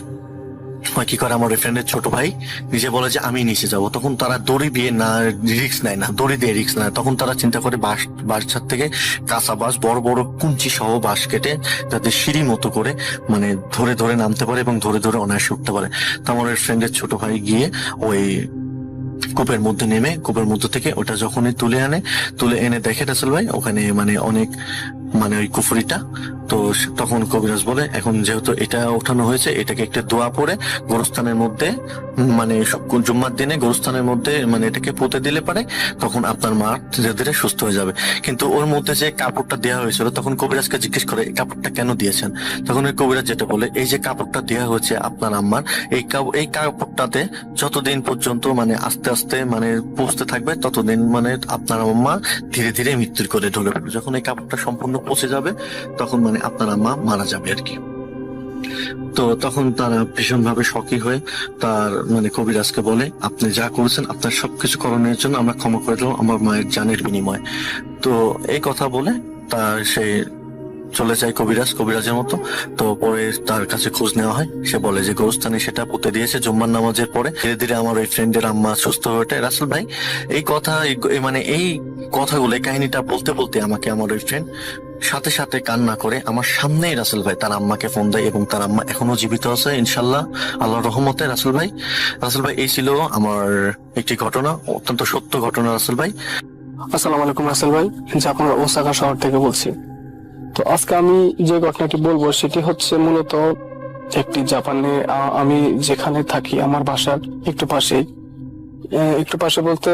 কি করে, আমার ফ্রেন্ডের ছোট ভাই নিজে বলে যে আমি নিচে যাব। তখন তারা দড়ি দিয়ে না রিস্ক নেয় না, দড়ি দিয়ে রিস্ক নেয়। তখন তারা চিন্তা করে বাসার থেকে কাঁচা বাঁশ, বড় বড় কুঞ্চি সহ বাঁশ কেটে যাতে সিঁড়ি মতো করে মানে ধরে ধরে নামতে পারে এবং ধরে ধরে অনায়াসে উঠতে পারে। তো আমার ফ্রেন্ডের ছোট ভাই গিয়ে ওই কূপের মধ্যে নেমে কূপের মধ্যে থেকে ওটা যখনই তুলে এনে দেখে রাসেল ভাই ওখানে মানে অনেক মানে ওই কুফুরিটা। তো তখন কবিরাজ বলে এখন যেহেতু এটা ওঠানো হয়েছে, এটাকে একটা দোয়া পড়ে গোরস্থানের মধ্যে মানে জুম্মার দিনে গোরস্থানের মধ্যে মানে এটাকে পুঁতে দিলে পারে তখন আপনার মা ধীরে ধীরে সুস্থ হয়ে যাবে। কিন্তু ওর মধ্যে যে কাপড়টা দেওয়া হয়েছিল, তখন কবিরাজকে জিজ্ঞেস করে এই কাপড়টা কেন দিয়েছেন? তখন ওই কবিরাজ যেটা বলে, এই যে কাপড়টা দেওয়া হয়েছে আপনার আম্মার, এই কাপড়টাতে যতদিন পর্যন্ত মানে আস্তে আস্তে মানে পচতে থাকবে ততদিন মানে আপনার আম্মা ধীরে ধীরে মৃত্যুর করে ঢলে পড়বে। যখন এই কাপড়টা সম্পূর্ণ পচে যাবে তখন মানে আপনার আম্মা মারা যাবে আর কি। তো তখন তারা ভীষণ ভাবে শকি হয়ে তার মানে কবিরাজকে বলে, আপনি যা করেছেন আপনার সবকিছু করণের জন্য আমরা ক্ষমা করে দিলাম আমার মায়ের জানের বিনিময়। তো এই কথা বলে তার সে চলে যায় কবিরাজের মতো। তো পরে তার কাছে খোঁজ নেওয়া হয়, সে বলে যে গোরস্থানে সেটা পুঁতে দিয়েছে জুম্মার নামাজের পরে। ধীরে ধীরে আমার ওই ফ্রেন্ডের আম্মা সুস্থ হয়ে ওঠে। রাসেল ভাই এই কথা মানে এই কথাগুলো কাহিনীটা বলতে বলতে আমাকে আমার ওই ফ্রেন্ড সাথে সাথে কান্না করে আমার সামনেই রাসেল ভাই তার আম্মাকে ফোন দেয় এবং তার আম্মা এখনো জীবিত আছে ইনশাল্লাহ, আল্লাহর রহমতে। রাসেল ভাই এই ছিল আমার একটি ঘটনা, অত্যন্ত সত্য ঘটনা রাসেল ভাই। আসসালামু আলাইকুম রাসেল ভাই, জাপানের ওসাকা শহর থেকে বলছি। তো আজকে আমি যে ঘটনাটি বলবো সেটি হচ্ছে মূলত একটি জাপানে, আমি যেখানে থাকি আমার বাসার একটু পাশে বলতে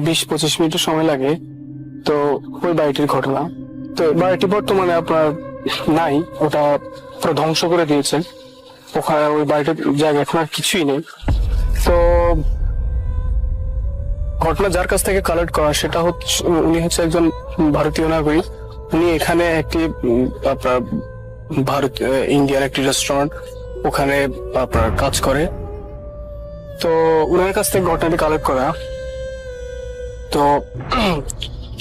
20-25 মিনিটের সময় লাগে। তো ওই বাড়িটির ঘটনা। তো বাড়িটি বর্তমানে আপনার নাই, ওটা পুরো ধ্বংস করে দিয়েছে। ওখানে ওই বাড়িটির জায়গা এখন আর কিছুই নেই। তো ঘটনা যার কাছ থেকে কালেক্ট করা সেটা হচ্ছে, উনি হচ্ছে একজন ভারতীয় নাগরিক। উনি এখানে একটি আপনার ইন্ডিয়ান একটি রেস্টুরেন্ট, ওখানে আপনার কাজ করে। তো উনার কাছ থেকে ঘটনাটি কালেক্ট করা। তো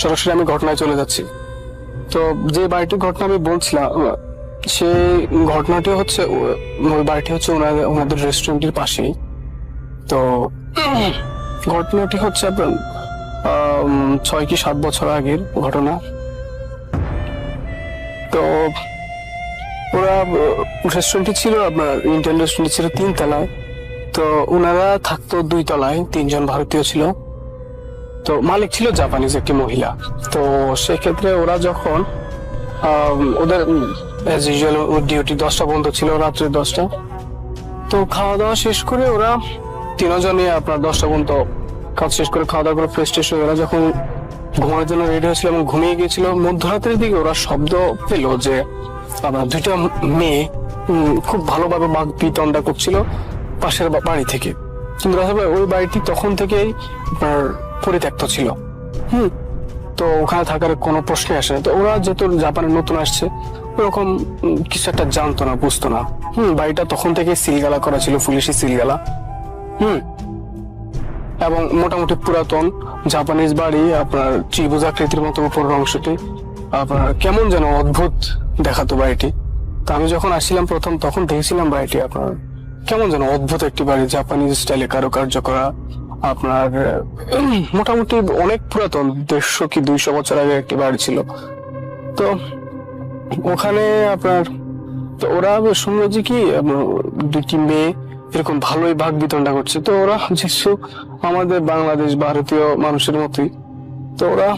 সরাসরি আমি ঘটনায় চলে যাচ্ছি। তো যে বাড়িটির ঘটনা আমি বলছিলাম, সেই ঘটনাটি হচ্ছে ওই বাড়িটি হচ্ছে ওনাদের রেস্টুরেন্টের পাশেই। তো ঘটনাটি হচ্ছে আপনার 6 কি 7 বছর আগের ঘটনা। তো ওরা রেস্টুরেন্টটি ছিল আপনার ইন্ডিয়ান রেস্টুরেন্ট ছিল 3 তলায়। তো ওনারা থাকতো 2 তলায়, 3 জন ভারতীয় ছিল। তো মালিক ছিল জাপানিজ একটি মহিলা। তো সেক্ষেত্রে ওরা যখন ওদের অ্যাজ ইউজুয়াল ডিউটি 10টা পর্যন্ত ছিল, রাত্রে 10টা। তো খাওয়া দাওয়া শেষ করে ওরা 3 জনে আপনার 10টা পর্যন্ত কাজ শেষ করে খাওয়া দাওয়া করে ফ্রেশ ট্রেশ হয়ে ওরা যখন ঘুমানোর জন্য রেডি হয়েছিল এবং ঘুমিয়ে গিয়েছিল, মধ্যরাতের দিকে ওরা শব্দ পেল যে আপনার 2টা মেয়ে খুব ভালোভাবে বাঘ বিতণ্ডা করছিল পাশের বাড়ি থেকে। কিন্তু ওই বাড়িটি তখন থেকেই আপনার পরিত্যক্ত ছিল। তো ওখানে থাকার কোনো প্রশ্নই আসে না। তো ওরা যেহেতু জাপানে নতুন আসছে, ওরকম কিছু একটা জানতো না, বুঝতো না। বাড়িটা তখন থেকে সিলগালা করা ছিল, পুলিশি সিলগালা। এবং মোটামুটি পুরাতন জাপানিজ বাড়ি, আপনার ত্রিভুজ আকৃতির মতো উপরের অংশটি আপনার কেমন যেন অদ্ভুত দেখাতো বাড়িটি। তো আমি যখন আসছিলাম প্রথম, তখন দেখেছিলাম বাড়িটি আপনার কেমন যেন অদ্ভুত একটি বাড়ি, জাপানিজ স্টাইলে কারুকার্য করা। আপনার মোটামুটি অনেক পুরাতন, 150 কি 200 বছর আগে একটি বাড়ি ছিল। তো ওখানে আপনার তো ওরা শুনলো যে কি 2টি মেয়ে এরকম ভালোই বাঘ বিতণ্ডা করছে। তো ওরা যেসব আমাদের বাংলাদেশ ভারতীয় মানুষের মতোই, তো ওরা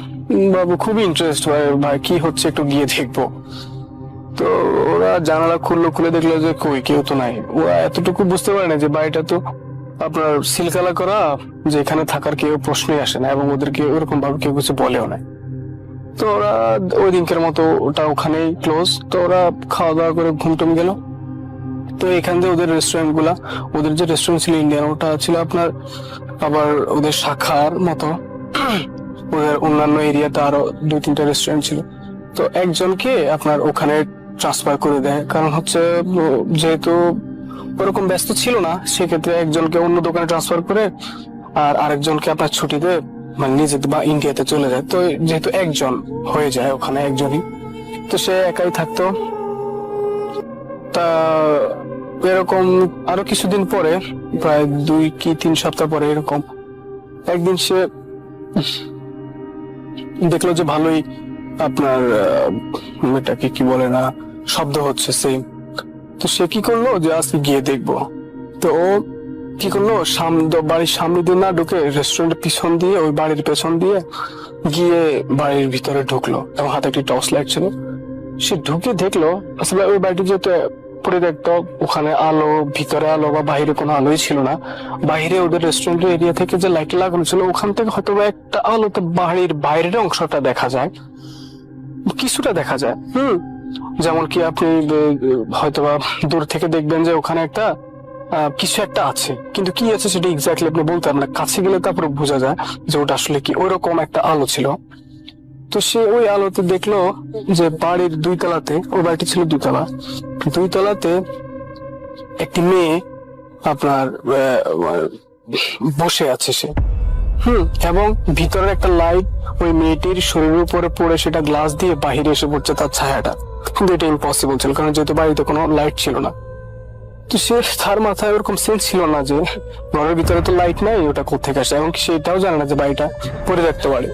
বাবু খুবই ইন্টারেস্ট, ভাই কি হচ্ছে একটু গিয়ে দেখবো। তো ওরা জানালা খুলে দেখলো যে কই কেউ তো নাই। ওরা এতটুকু বুঝতে পারে না যে বাড়িটা তো আপনার সিলগালা করা, যে এখানে থাকার কেউ প্রশ্নই আসে না এবং ওদেরকে ওরকম ভাবে কেউ কিছু বলেও না। তো ওরা ওই দিনকের মতো ওটা ওখানেই ক্লোজ। তো ওরা খাওয়া দাওয়া করে ঘুমটুম গেল। তো এখান থেকে ওদের যে রেস্টুরেন্ট ছিল ইন্ডিয়ান, ওটা ছিল আপনার আবার ওদের শাখার মতো। ওদের অন্যান্য এরিয়াতে আরো 2-3টা রেস্টুরেন্ট ছিল। তো একজনকে আপনার ওখানে ট্রান্সফার করে দেয়, কারণ হচ্ছে যেহেতু ওরকম ব্যস্ত ছিল না, সেক্ষেত্রে একজনকে অন্য দোকানে ট্রান্সফার করে আর আরেকজনকে আপনার ছুটিতে মানে নিজেদের বা ইন্ডিয়াতে চলে যায়। তো যেহেতু একজন হয়ে যায় ওখানে, একজনই, তো সে একাই থাকতো। তা এরকম আরো কিছুদিন পরে, প্রায় 2 কি 3 সপ্তাহ পরে এরকম একদিন সে দেখলো যে ভালোই আপনার এটাকে কি বলে না, শব্দ হচ্ছে সেম। তো সে কি করলো যে আজকে গিয়ে দেখবো। তো ও কি করলো, বাড়ির সামনে দিয়ে না ঢুকে রেস্টুরেন্টের পিছন দিয়ে, ওই বাড়ির পেছন দিয়ে গিয়ে বাড়ির ভিতরে ঢুকলো এবং হাতে একটি টর্চ লাইট ছিল। সে ঢুকে দেখলো আসলে ওই বাড়িটি যেহেতু পরিত্যক্ত, ওখানে আলো, ভিতরে আলো বা বাইরে কোনো আলোই ছিল না। বাইরে ওদের রেস্টুরেন্টের এরিয়া থেকে যে লাইট লাগানো ছিল ওখান থেকে হয়তো বা একটা আলোতে বাড়ির বাইরের অংশটা দেখা যায়, কিছুটা দেখা যায়। যেমন কি আপনি হয়তোবা দূর থেকে দেখবেন যে ওখানে একটা কিছু একটা আছে, কিন্তু কি আছে সেটা এক্স্যাক্টলি আপনি বলতে পারবেন না, কাছে গেলে তারপরে বোঝা যায় যে ওটা আসলে কি। ওইরকম একটা আলো ছিল। তো সে ওই আলোতে দেখলো যে বাড়ির 2 তলাতে, ওই বাড়িটি ছিল 2 তলা, 2 তলাতে একটি মেয়ে আপনার বসে আছে সে। এবং ভিতরের একটা লাইট ওই মেয়েটির শরীরের উপরে পড়ে সেটা গ্লাস দিয়ে বাহিরে এসে পড়ছে তার ছায়াটা। কিন্তু এটা ইম্পসিবল ছিল, কারণ যেহেতু বাড়িতে কোনো লাইট ছিল না। তো সে, তার মাথায় ওরকম সেন্স ছিল না যে ঘরের ভিতরে তো লাইট নাই, ওটা কোথেকে আসে, এমনকি সেটাও জানে না যে বাড়িটা পরিত্যক্ত বাড়ি।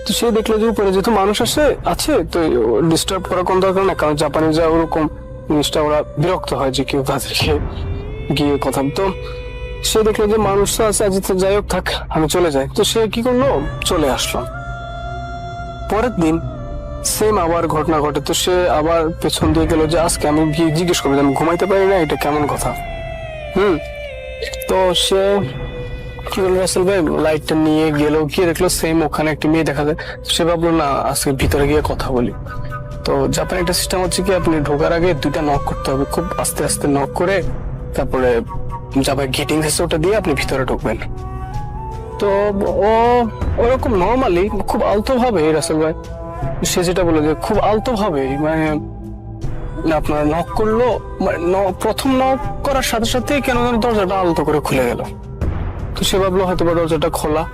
তো সে দেখলো যে উপরে যেহেতু মানুষ আছে তো ডিস্টার্ব করার কোনো দরকার না, কারণ জাপানিরা ওরকম জিনিসটা ওরা বিরক্ত হয় যে কেউ তাদেরকে গিয়ে কথা। তো সে দেখলো যে মানুষ তো আছে, আজ তো যাই হোক থাক, আমি চলে যাই। তো সে কি করলো, চলে আসলো। পরের দিন সেম আবার ঘটনা ঘটে। তো সে আবার পেছন দিয়ে গেল যে আজকে আমি গিয়ে জিজ্ঞেস করবো, আমি ঘুমাইতে পারি না, এটা কেমন কথা। তো সে কি বললো, রাসেল ভাই লাইটটা নিয়ে গেল, গিয়ে দেখলো সেম ওখানে একটি মেয়ে দেখা যায়। সে ভাবলো না আজকে ভিতরে গিয়ে কথা বলি। তো জাপানে একটা সিস্টেম হচ্ছে কি, আপনি ঢোকার আগে 2টা নক করতে হবে, খুব আস্তে আস্তে নক করে তারপরে জাপানে গেটিং আছে ওটা দিয়ে আপনি ভিতরে ঢুকবেন। তো ও ওরকম নর্মালি খুব আলতো ভাবে, রাসেল ভাই সে যেটা বললো যে খুব আলতো ভাবে মানে আপনার নক করলো, প্রথম নক করার সাথে সাথে কেন যেন দরজাটা আলতো করে খুলে গেল। তো সে ভাবলো হয়তো বা দরজাটা খোলা।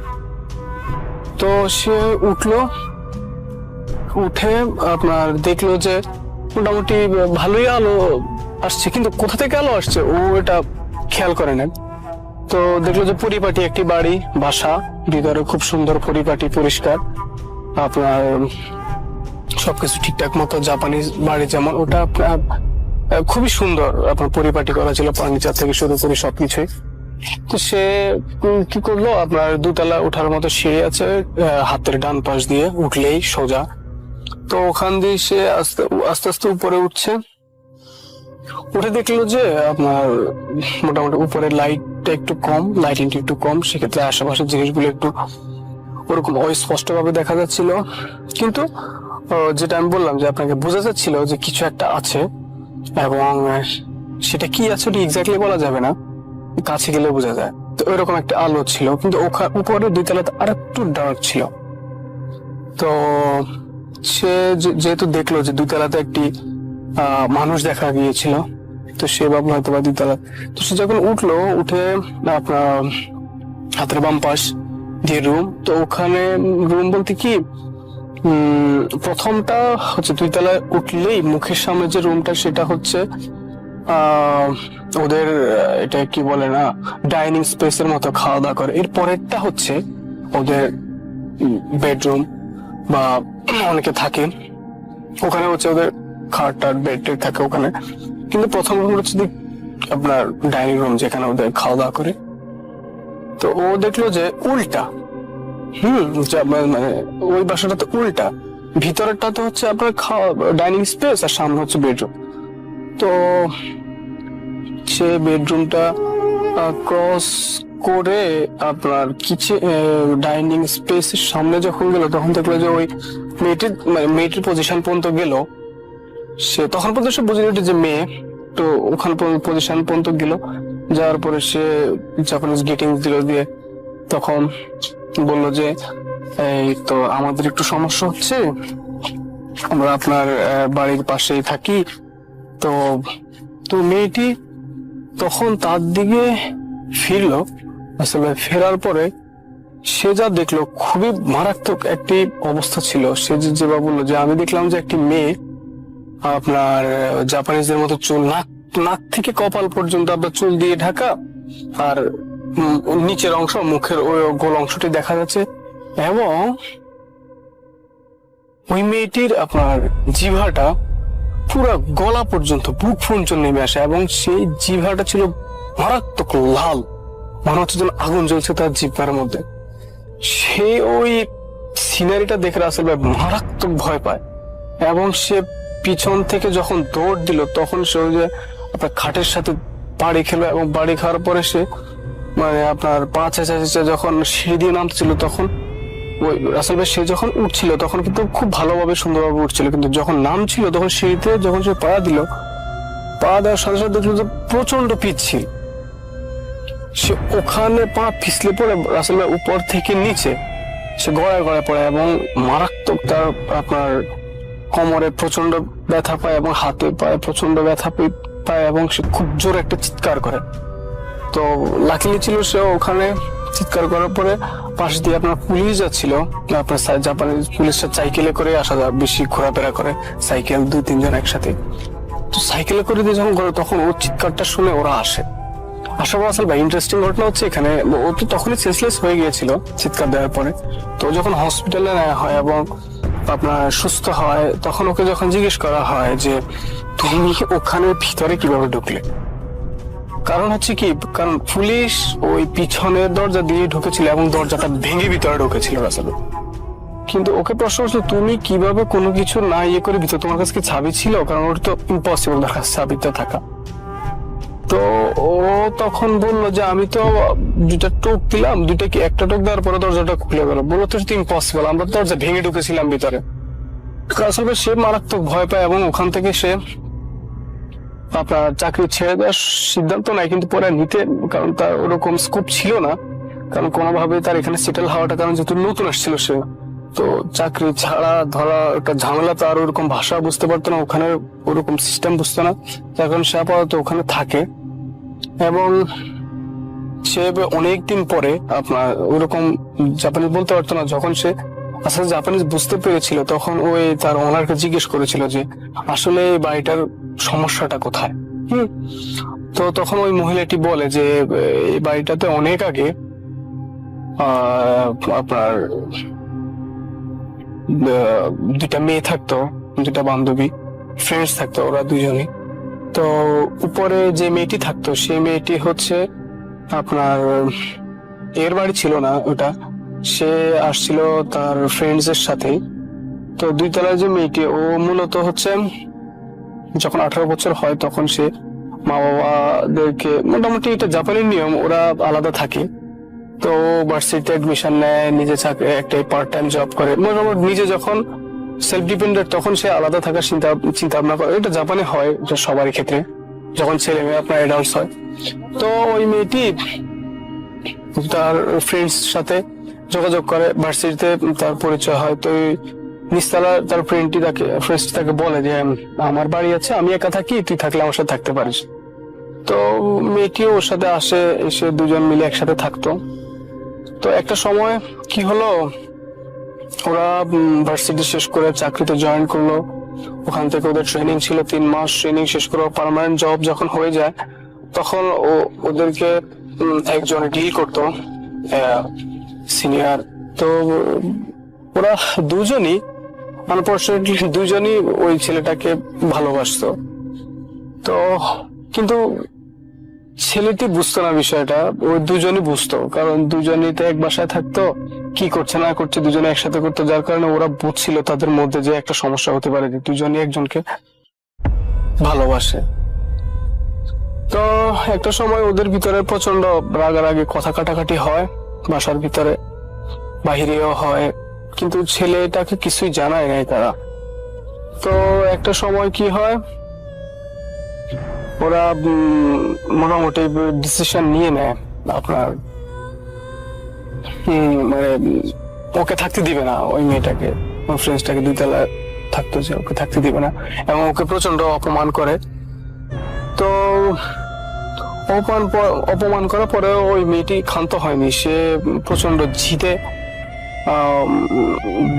তো সে উঠলো, উঠে আপনার দেখলো যে মোটামুটি ভালোই আলো আসছে, কিন্তু কোথা থেকে আলো আসছে ও এটা খেয়াল করে নেন। তো দেখলো যে পরিপাটি একটি বাড়ি, বাসা, ভিতরে খুব সুন্দর পরিপাটি, পরিষ্কার, আপনার সবকিছু ঠিকঠাক মতো জাপানিজ বাড়ি যেমন, ওটা আপনার খুবই সুন্দর আপনার পরিপাটি করা ছিল, ফার্নিচার থেকে শুরু করে সবকিছুই। তো সে কি করলো, আপনার 2 তলা ওঠার মতো সিঁড়ি আছে, হাতের ডান পাশ দিয়ে উঠলেই সোজা। তো ওখান দিয়ে সে আস্তে আস্তে উপরে উঠছে। উঠে দেখলো যে আপনার মোটামুটি উপরে লাইটটা একটু কম, লাইটিংটা একটু কম, সেক্ষেত্রে আশেপাশের জিনিসগুলো একটু ওরকম অস্পষ্ট ভাবে দেখা যাচ্ছিল। কিন্তু যেটা আমি বললাম যে আপনাকে বোঝা যাচ্ছিল যে কিছু একটা আছে, এবং সেটা কি আছে ওটা এক্স্যাক্টলি বলা যাবে না, কাছে গেলে বোঝা যায়। তো ওইরকম একটা আলো ছিল, কিন্তু উপরে 2 তলাতে আর একটু ডার্ক ছিল। তো সে যেহেতু দেখলো যে 2 তলাতে একটি মানুষ দেখা গিয়েছিল, তো সে ভাবলো হয়তো বা 2 তলা। তো সে যখন উঠলো, উঠে আপনার হাতের বাম পাশ দিয়ে রুম। তো ওখানে রুম বলতে কি, প্রথমটা হচ্ছে 2 তলায় উঠলেই মুখের সামনে যে রুমটা সেটা হচ্ছে ওদের এটা কি বলে না, ডাইনিং স্পেসের মতো, খাওয়া দাওয়া করে। এর পরেরটা হচ্ছে ওদের বেডরুম বা অনেকে থাকে ওখানে, হচ্ছে ওদের খাট টাট বেড টেড থাকে ওখানে। কিন্তু প্রথম রুম হচ্ছে আপনার ডাইনিং রুম, যেখানে ওদের খাওয়া দাওয়া করে। তো ও দেখলো যে উল্টা, মানে ওই বাসাটা তো উল্টা, ভিতরেরটা তো হচ্ছে আপনার ডাইনিং স্পেস আর সামনে হচ্ছে বেডরুম। তো সে বেডরুমটা ক্রস করে আপনার কিচেন ডাইনিং স্পেসের সামনে যখন গেল, তখন দেখলো যে ওই মেয়েটির পজিশন পর্যন্ত গেল। সে তখন পর্যন্ত সে বুঝে উঠে যে মেয়ে, তো ওখানে পজিশন পর্যন্ত গেল। যাওয়ার পরে সে জাপানিজ গেটিং দিল, দিয়ে তখন বললো যে এই তো আমাদের একটু সমস্যা হচ্ছে, আমরা আপনার বাড়ির পাশেই থাকি। তো তো মেয়েটি তখন তার দিকে ফিরলো। আসলে ফেরার পরে সে যা দেখলো খুবই মারাত্মক একটি অবস্থা ছিল। সে যেভাবে বললো যে আমি দেখলাম যে একটি মেয়ে আপনার জাপানিজদের মতো চুল, নাক নাক থেকে কপাল পর্যন্ত আপনার চুল দিয়ে ঢাকা, আর নিচের অংশ মুখের ওই গোল অংশটি দেখা যাচ্ছে। এবং ওই মেয়েটির আপনার জিভাটা পুরো গলা পর্যন্ত বুক পর্যন্ত নেমে আসে, এবং সেই জিভাটা ছিল মারাত্মক লাল, মনে হচ্ছে যেন আগুন জ্বলছে তার জিভার মধ্যে। সে ওই সিনারিটা দেখে রাসেল ভাই মারাত্মক ভয় পায়, এবং সে পিছন থেকে যখন দৌড় দিল তখন সে ওই যে আপনার খাটের সাথে বাড়ি খেলো, এবং বাড়ি খাওয়ার পরে সে মানে আপনার পা চেঁচা যখন সিঁড়ি দিয়ে নামছিল, তখন ওই রাসেল ভাই সে যখন উঠছিল তখন কিন্তু খুব ভালোভাবে সুন্দরভাবে উঠছিল, কিন্তু যখন নামছিল তখন সিঁড়িতে যখন সে পা দিল, পা দেওয়ার সাথে সাথে দেখলো যে প্রচন্ড পিচ্ছিল। সে ওখানে পা পিছলে পড়ে রাসেল ভাই উপর থেকে নিচে সে গড়ায় পড়ে, এবং মারাত্মক তার আপনার কোমরে প্রচন্ড ব্যথা পায় এবং হাতে পায়ে প্রচন্ড ব্যথা পায়, এবং সে খুব জোরে একটা চিৎকার করে। তো লাকিলি ছিল সে ওখানে চিৎকার করার পরে পাশ দিয়ে আপনার পুলিশ যাচ্ছিল, আপনার জাপানিজ পুলিশরা সাইকেলে করে আসা যায়, বেশি ঘোরাফেরা করে সাইকেল 2-3 জন একসাথে। তো সাইকেলে করে দিয়ে যখন ঘরে, তখন ওর চিৎকারটা শুনে ওরা আসে। আসার পর আসলে ইন্টারেস্টিং ঘটনা হচ্ছে এখানে, ও তো তখনই সেন্সলেস হয়ে গিয়েছিল চিৎকার দেওয়ার পরে। তো যখন হসপিটালে নেওয়া হয় এবং আপনার সুস্থ হয়, তখন ওকে যখন জিজ্ঞেস করা হয় যে তুমি ওখানে ভিতরে কিভাবে ঢুকলে, কারণ হচ্ছে কি, কারণ পুলিশ ওই পিছনের দরজা দিয়ে ঢুকেছিল এবং দরজাটা ভেঙে ভিতরে ঢুকেছিল আসলে। কিন্তু ওকে প্রশ্ন করছিল তুমি কিভাবে কোনো কিছু না ইয়ে করে ভিতরে, তোমার কাছে কি চাবি ছিল, কারণ ওর তো ইম্পসিবল তার কাছে চাবিটা থাকা। তো ও তখন বললো যে আমি তো 2টা টোক দিলাম, 2টা কি 1টা টোক দেওয়ার পরে দরজাটা খুলে গেল। বললো তো ইম্পসিবল, আমরা দরজা ভেঙে ঢুকেছিলাম ভিতরে। আসলে সে মারাত্মক ভয় পায় এবং ওখান থেকে সে আপনার চাকরি ছেড়ে দেওয়ার সিদ্ধান্ত নেয়, কিন্তু পরে নিতে, কারণ তার ওরকম স্কোপ ছিল না, কারণ কোনোভাবে তার এখানে সেটেল হওয়াটা, কারণ যেহেতু নতুন আসছিল সে, তো চাকরি ছাড়া ধরা একটা ঝামেলা, তার ওরকম ভাষা বুঝতে পারতো না, ওখানে ওরকম সিস্টেম বুঝতো না, যার কারণে সে আপাতত ওখানে থাকে। এবং সে অনেকদিন পরে আপনার ওরকম জাপানিজ বলতে পারতো না, যখন সে আসলে জাপানিজ বুঝতে পেরেছিল, তখন ওই তার ওনারকে জিজ্ঞেস করেছিল যে আসলে এই বাড়িটার সমস্যাটা কোথায়। তো তখন ওই মহিলাটি বলে যে এই বাড়িটাতে অনেক আগে আপনার 2টা মেয়ে থাকতো, 2টা বান্ধবী ফ্রেন্ডস থাকতো, ওরা 2জনই। তো উপরে যে মেয়েটি থাকতো সেই মেয়েটি হচ্ছে আপনার এর বাড়ি ছিল না ওটা, সে আসছিল তার ফ্রেন্ডস এর সাথে। তো 2 তলায় যে মেয়েটি, ও মূলত হচ্ছে যখন 18 বছর হয় তখন সে মা বাবাদেরকে, মোটামুটি এটা জাপানি নিয়ম, ওরা আলাদা থাকে। তো ভার্সিটিতে অ্যাডমিশন নেয়, নিজে একটা পার্ট টাইম জব করে, মোটামুটি নিজে যখন সেলফ ডিপেন্ডেন্ট, তখন সে আলাদা থাকার চিন্তা ভাবনা করে। এটা জাপানে হয়, এটা সবারই ক্ষেত্রে, যখন ছেলে মেয়ে আপনার অ্যাডাল্টস হয়। তো ওই মেয়েটি তার ফ্রেন্ডস সাথে যোগাযোগ করে, ভার্সিটিতে তার পরিচয় হয়। তো নিচতলা তার ফ্রেন্ডটি তাকে বলে যে আমার বাড়ি আছে, আমি একা থাকি, তুই থাকলে আমার সাথে থাকতে পারিস। তো মেয়েটিও ওর সাথে আসে, এসে 2জন মিলে একসাথে থাকতো। তো একটা সময় কি হলো, ওরা ভার্সিটি শেষ করে চাকরিতে জয়েন করলো। ওখান থেকে ওদের ট্রেনিং ছিল 3 মাস, ট্রেনিং শেষ করে পার্মানেন্ট জব যখন হয়ে যায়, তখন ওদেরকে একজন ডিল করতো সিনিয়র। তো ওরা 2জনই আনফরচুনেটলি 2জনই ওই ছেলেটাকে ভালোবাসতো। তো কিন্তু ছেলেটি বুঝতো না বিষয়টা, ওই 2জনই বুঝতো, কারণ 2জনই তো এক বাসায় থাকতো, কি করছে না করছে 2জনে একসাথে করতো, যার কারণে ওরা বুঝছিল তাদের মধ্যে যে একটা সমস্যা হতে পারে, যে 2জনই একজনকে ভালোবাসে। তো একটা সময় ওদের ভিতরে প্রচন্ড রাগারাগি, কথা কাটাকাটি হয়, বাসার ভিতরে বাহিরেও হয়, কিন্তু ছেলেটাকে কিছুই জানায় নাই তারা। তো একটা সময় কি হয়, ওরা মোটামুটি ডিসিশন নিয়ে নেয় আপনার মানে ওকে থাকতে দিবে না, ওই মেয়েটাকে, ওই ফ্রেন্ডসটাকে 2 তলায় থাকতো, যে ওকে থাকতে দিবে না এবং ওকে প্রচন্ড অপমান করে। তো অপমান করার পরে ওই মেয়েটি ক্ষান্ত হয়নি, সে প্রচন্ড জিদে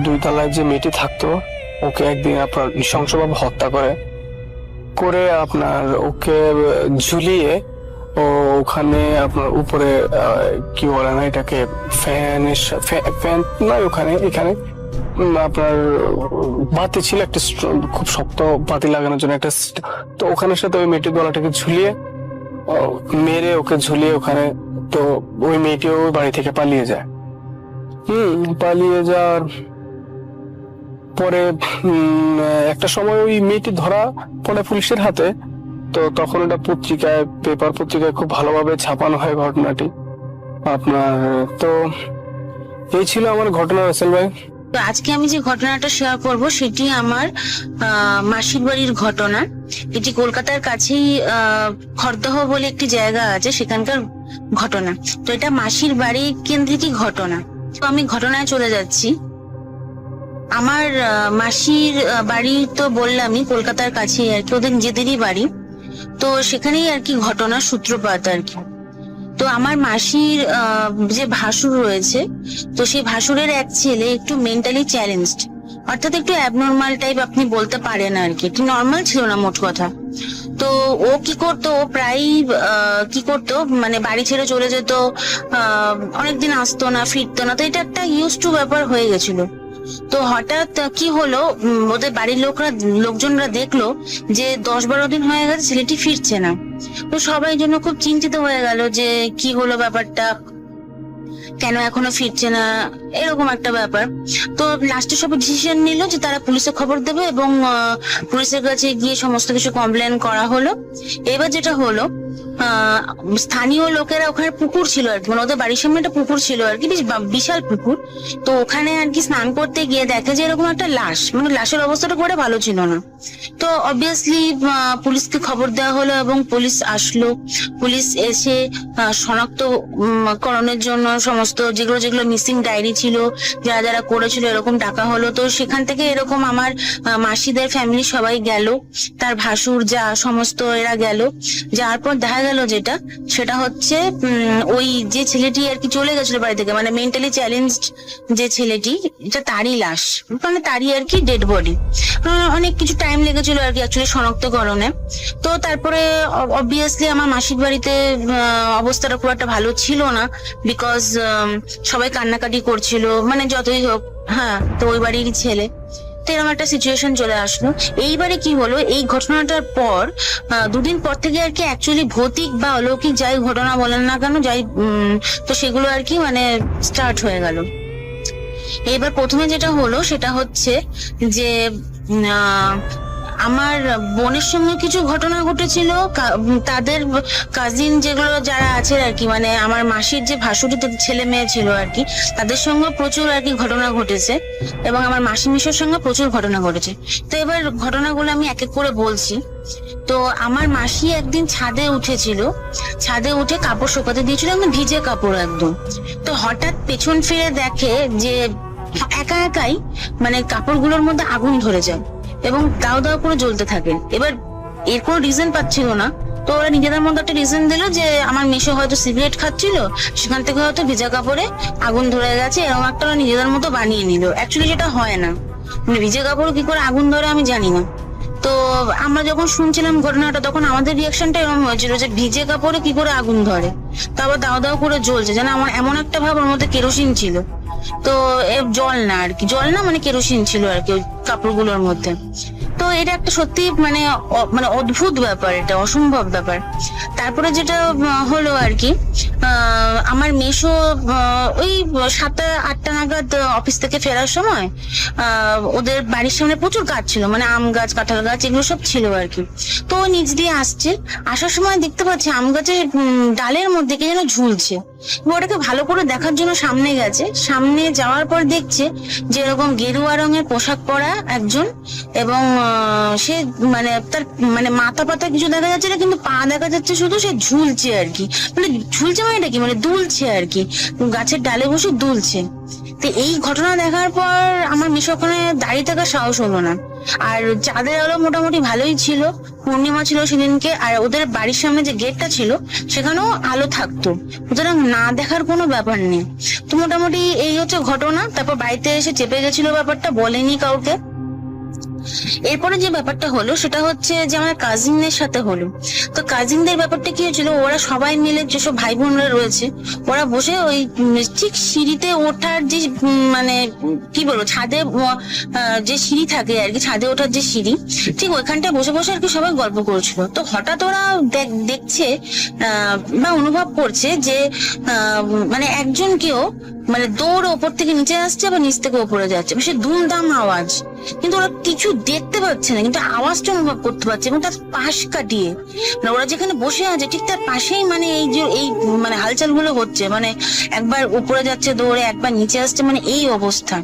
2 তলায় যে মেয়েটি থাকতো ওকে একদিন আপনার নৃশংসভাবে হত্যা করে। করে আপনার ওকে ঝুলিয়ে ওখানে আপনার উপরে কি বলে না এটাকে ফ্যান নয়, এখানে আপনার বাতি ছিল একটা খুব শক্ত বাতি লাগানোর জন্য একটা, তো ওখানের সাথে ওই মেয়েটির গলাটাকে ঝুলিয়ে মেরে ওকে ঝুলিয়ে ওখানে, তো ওই মেয়েটিও বাড়ি থেকে পালিয়ে যায়। পালিয়ে যাওয়ার পরে একটা সময় ওই মেয়েটি ধরা পড়ে পুলিশের হাতে। তো তখন এটা পত্রিকায় খুব ভালোভাবে ছাপানো হয় ঘটনাটি আপনার। তো এই ছিল আমার ঘটনা রাসেল ভাই। তো আজকে আমি যে ঘটনাটা শেয়ার করব সেটি আমার মাসির বাড়ির ঘটনা। এটি কলকাতার কাছেই খড়দহ বলে একটি জায়গা আছে, সেখানকার ঘটনা। তো এটা মাসির বাড়ি কেন্দ্রিকই ঘটনা। তো আমি ঘটনায় চলে যাচ্ছি। আমার মাসির বাড়ি তো বললামই কলকাতার কাছেই আর কি, ওদের নিজেদেরই বাড়ি। তো সেখানেই আর কি ঘটনার সূত্রপাত আর কি। তো আমার মাসির যে ভাসুর রয়েছে, তো সেই ভাসুরের এক ছেলে একটু মেন্টালি চ্যালেঞ্জড, অর্থাৎ একটু অ্যাবনর্মাল টাইপ আপনি বলতে পারেন আর কি, একটু নর্মাল ছিল না মোট কথা। তো ও কি করতো, ও প্রায় কি করতো মানে বাড়ি ছেড়ে চলে যেত, অনেকদিন আসতো না, ফিরতো না। তো এটা একটা ইউজ টু ব্যাপার হয়ে গেছিল। তো হঠাৎ কি হলো, ওদের বাড়ির লোকজনরা দেখলো যে 10-12 দিন হয়ে গেছে ছেলেটি ফিরছে না। তো সবাই জন্য খুব চিন্তিত হয়ে গেল যে কি হলো ব্যাপারটা, কেন এখনো ফিরছে না, এরকম একটা ব্যাপার। তো লাস্টে সবাই ডিসিশন নিল যে তারা পুলিশে খবর দেবে এবং পুলিশের কাছে গিয়ে সমস্ত কিছু কমপ্লেন করা হলো। এবার যেটা হলো, স্থানীয় লোকেরা, ওখানে পুকুর ছিল আর কি, মানে ওদের বাড়ির সামনে একটা পুকুর ছিল আর কি, বেশ বিশাল পুকুর। তো ওখানে আর কি স্নান করতে গিয়ে দেখে যে এরকম একটা লাশ, মানে লাশের অবস্থাটা করে ভালো ছিল না। তো অবভিয়াসলি পুলিশকে খবর দেওয়া হলো এবং পুলিশ আসলো। পুলিশ এসে শনাক্তকরণের জন্য সমস্ত যেগুলো মিসিং ডায়েরি ছিল, যারা যারা করেছিল এরকম ডাকা হলো। তো সেখান থেকে এরকম আমার মাসিদের ফ্যামিলি সবাই গেল, তার ভাসুর যা সমস্ত এরা গেল। যাওয়ার পর দেখা গেল যেটা, সেটা হচ্ছে ওই যে ছেলেটি আর কি চলে গেছিল বাড়ি থেকে, মানে মেন্টালি চ্যালেঞ্জড যে ছেলেটি, এটা তারই লাশ, মানে তারই আর কি ডেড বডি। অনেক কিছু টাইম লেগেছিল আর কি অ্যাকচুয়ালি শনাক্তকরণে। তো তারপরে অবভিয়াসলি আমার মাসির বাড়িতে অবস্থাটা খুব একটা ভালো ছিল না, বিকজ সবাই কান্নাকাটি করছিল, মানে যতই হোক, হ্যাঁ, তো ওই বাড়িরই ছেলে। তো এরকম একটা সিচুয়েশন চলে আসলো। এইবারে কি হলো, এই ঘটনাটার পর 2 দিন পর থেকে আর কি অ্যাকচুয়ালি ভৌতিক বা অলৌকিক যাই ঘটনা বলেন না কেন, যাই তো সেগুলো আর কি মানে স্টার্ট হয়ে গেল। এবার প্রথমে যেটা হলো সেটা হচ্ছে যে আমার বোনের সঙ্গে কিছু ঘটনা ঘটেছিল, তাদের কাজিন যেগুলো যারা আছে আর কি, মানে আমার মাসির যে ভাসুরি ছেলে মেয়ে ছিল আর কি, তাদের সঙ্গে প্রচুর আর কি ঘটনা ঘটেছে এবং আমার মাসি মিশোর সঙ্গে প্রচুর ঘটনা ঘটেছে। তো এবার ঘটনাগুলো আমি এক এক করে বলছি। তো আমার মাসি একদিন ছাদে উঠেছিল, ছাদে উঠে কাপড় শুকাতে দিয়েছিল, একদম ভিজে কাপড় একদম। তো হঠাৎ পেছন ফিরে দেখে যে একা একাই মানে কাপড়গুলোর মধ্যে আগুন ধরে যায় এবং দাও দাও করে জ্বলতে থাকে। এবার এর কোনো রিজন পাচ্ছিল না, তো ওরা নিজেদের মধ্যে একটা রিজন দিল যে আমার মেশো হয়তো সিগারেট খাচ্ছিল, সেখান থেকে হয়তো ভেজা কাপড়ে আগুন ধরে গেছে, এরকম একটা ওরা নিজেদের মতো বানিয়ে নিল। অ্যাকচুয়ালি যেটা হয় না, মানে ভিজে কাপড় কি করে আগুন ধরে আমি জানি না। তো আমরা যখন শুনছিলাম ঘটনাটা, তখন আমাদের রিয়াকশনটা এরকম হয়েছিল যে ভিজে কাপড়ে কি করে আগুন ধরে, তো আবার দাও দাও করে জ্বলছে, যেন আমার এমন একটা ভাব ওর মধ্যে কেরোসিন ছিল। তো জল না আর কি, জল না মানে কেরোসিন ছিল আর কি ওই কাপড়গুলোর মধ্যে। তো এটা একটা সত্যি মানে অদ্ভুত ব্যাপার, এটা অসম্ভব ব্যাপার। তারপরে যেটা হলো আর কি, আমার মেশো ওই 7টা-8টা নাগাদ অফিস থেকে ফেরার সময় ওদের বাড়ির সামনে প্রচুর গাছ ছিল, মানে আম গাছ, কাঁঠাল গাছ, এগুলো সব ছিল আর কি। তো ও নিচ দিয়ে আসছে, আসার সময় দেখতে পাচ্ছি আম গাছের ডালের মধ্যে কে যেন ঝুলছে। ওটাকে ভালো করে দেখার জন্য সামনে গেছে, সামনে যাওয়ার পর দেখছে যে এরকম গেরুয়া রঙের পোশাক পরা একজন, এবং সে মানে তার মানে মাথা পাতা কিছু দেখা যাচ্ছে না, কিন্তু পা দেখা যাচ্ছে শুধু, সে ঝুলছে আর কি, মানে ঝুলছে মানে এটা কি, মানে দুলছে আর কি, গাছের ডালে বসে দুলছে। তো এই ঘটনা দেখার পর আমার মেশো ওখানে দাঁড়িয়ে থাকার সাহস হলো না। আর চাঁদের আলো মোটামুটি ভালোই ছিল, পূর্ণিমা ছিল সেদিনকে, আর ওদের বাড়ির সামনে যে গেটটা ছিল সেখানেও আলো থাকতো, সুতরাং না দেখার কোনো ব্যাপার নেই। তো মোটামুটি এই হচ্ছে ঘটনা। তারপর বাড়িতে এসে চেপে গেছিল ব্যাপারটা, বলেনি কাউকে। এরপরে যে ব্যাপারটা হলো সেটা হচ্ছে যে আমার কাজিনদের সাথে হলো। তো কাজিনদের ব্যাপারটা কি হয়েছিল, ওরা সবাই মিলে যেসব ভাই বোনরা রয়েছে ওরা বসে ওই ঠিক সিঁড়িতে ওঠার যে মানে কি বলবো ছাদে যে সিঁড়ি থাকে আর কি, ছাদে ওঠার যে সিঁড়ি, ঠিক ওইখানটায় বসে বসে আর কি সবাই গল্প করছিল। তো হঠাৎ ওরা দেখছে বা অনুভব করছে যে মানে একজন কেউ মানে দৌড়ে ওপর থেকে নিচে আসছে বা নিচ থেকে ওপরে যাচ্ছে, সে দুমদাম আওয়াজ, কিন্তু ওরা কিছু দেখতে পাচ্ছে না কিন্তু আওয়াজটা অনুভব করতে পারছে। এবং তার পাশ কাটিয়ে মানে ওরা যেখানে বসে আছে ঠিক তার পাশেই মানে এই মানে হালচাল গুলো হচ্ছে, মানে একবার উপরে যাচ্ছে দৌড়ে, একবার নিচে আসছে, মানে এই অবস্থা।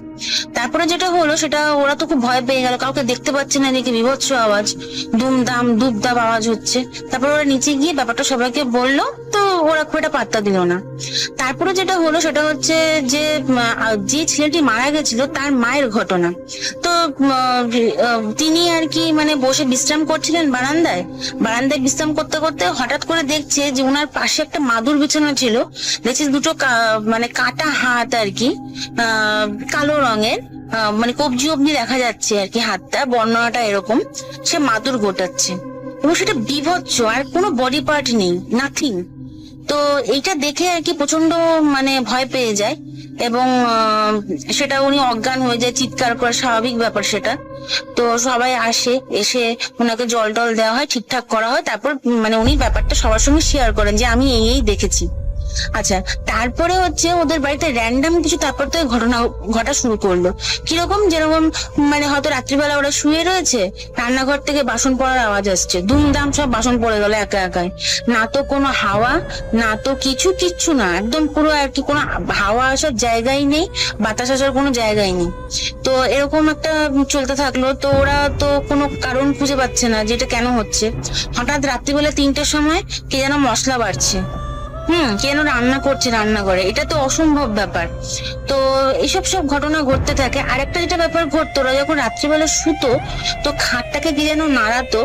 তারপরে যেটা হলো সেটা ওরা তো খুব ভয় পেয়ে গেল, কাউকে দেখতে পাচ্ছে না, এদিকে বিভৎস আওয়াজ, দুমদাম দুবদাব আওয়াজ হচ্ছে। তারপর ওরা নিচে গিয়ে ব্যাপারটা সবাইকে বললো, তো ওরা খুব একটা পাত্তা দিল না। তারপরে যেটা হলো সেটা হচ্ছে যে ছেলেটি মারা গেছিল তার মায়ের ঘটনা। তো তিনি আর কি মানে বসে বিশ্রাম করছিলেন বারান্দায় বিশ্রাম করতে করতে হঠাৎ করে দেখছে যে ওনার পাশে একটা মাদুর বিছানো ছিল, দেখছে দুটো মানে কাটা হাত আর কি, কালো রঙের, মানে কবজি অব্দি দেখা যাচ্ছে আর কি হাতটা, বর্ণনাটা এরকম, সে মাদুর গোটাচ্ছে এবং সেটা বিভৎস, আর কোনো বডি পার্ট নেই, নাথিং। তো এইটা দেখে আর কি প্রচন্ড মানে ভয় পেয়ে যায় এবং সেটা উনি অজ্ঞান হয়ে যায়, চিৎকার করে, স্বাভাবিক ব্যাপার সেটা। তো সবাই আসে, এসে ওনাকে জল টল দেওয়া হয়, ঠিকঠাক করা হয়, তারপর মানে উনি ব্যাপারটা সবার সঙ্গে শেয়ার করেন যে আমি এই দেখেছি। আচ্ছা, তারপরে হচ্ছে ওদের বাড়িতে র্যান্ডাম কিছু তারপর তো ঘটনা ঘটা শুরু করলো। কিরকম, যেরকম মানে হয়তো রাত্রিবেলা ওরা শুয়ে রয়েছে, রান্নাঘর থেকে বাসন পড়ার আওয়াজ আসছে, দুমদাম সব বাসন পড়ে গেল একা একাই, না তো কোনো হাওয়া, না তো কিচ্ছু না, একদম পুরো আর কি কোনো হাওয়া আসার জায়গাই নেই, বাতাস আসার কোনো জায়গাই নেই। তো এরকম একটা চলতে থাকলো। তো ওরা তো কোনো কারণ খুঁজে পাচ্ছে না যে এটা কেন হচ্ছে। হঠাৎ রাত্রিবেলা 3টের সময় কে যেন মশলা বাড়ছে, কেন রান্না করছে রান্নাঘরে, এটা তো অসম্ভব ব্যাপার। তো এইসব সব ঘটনা ঘটতে থাকে। আরেকটা যেটা ব্যাপার ঘটতো, ওরা যখন রাত্রিবেলা শুতো তো খাটটাকে কি যেন নাড়াতো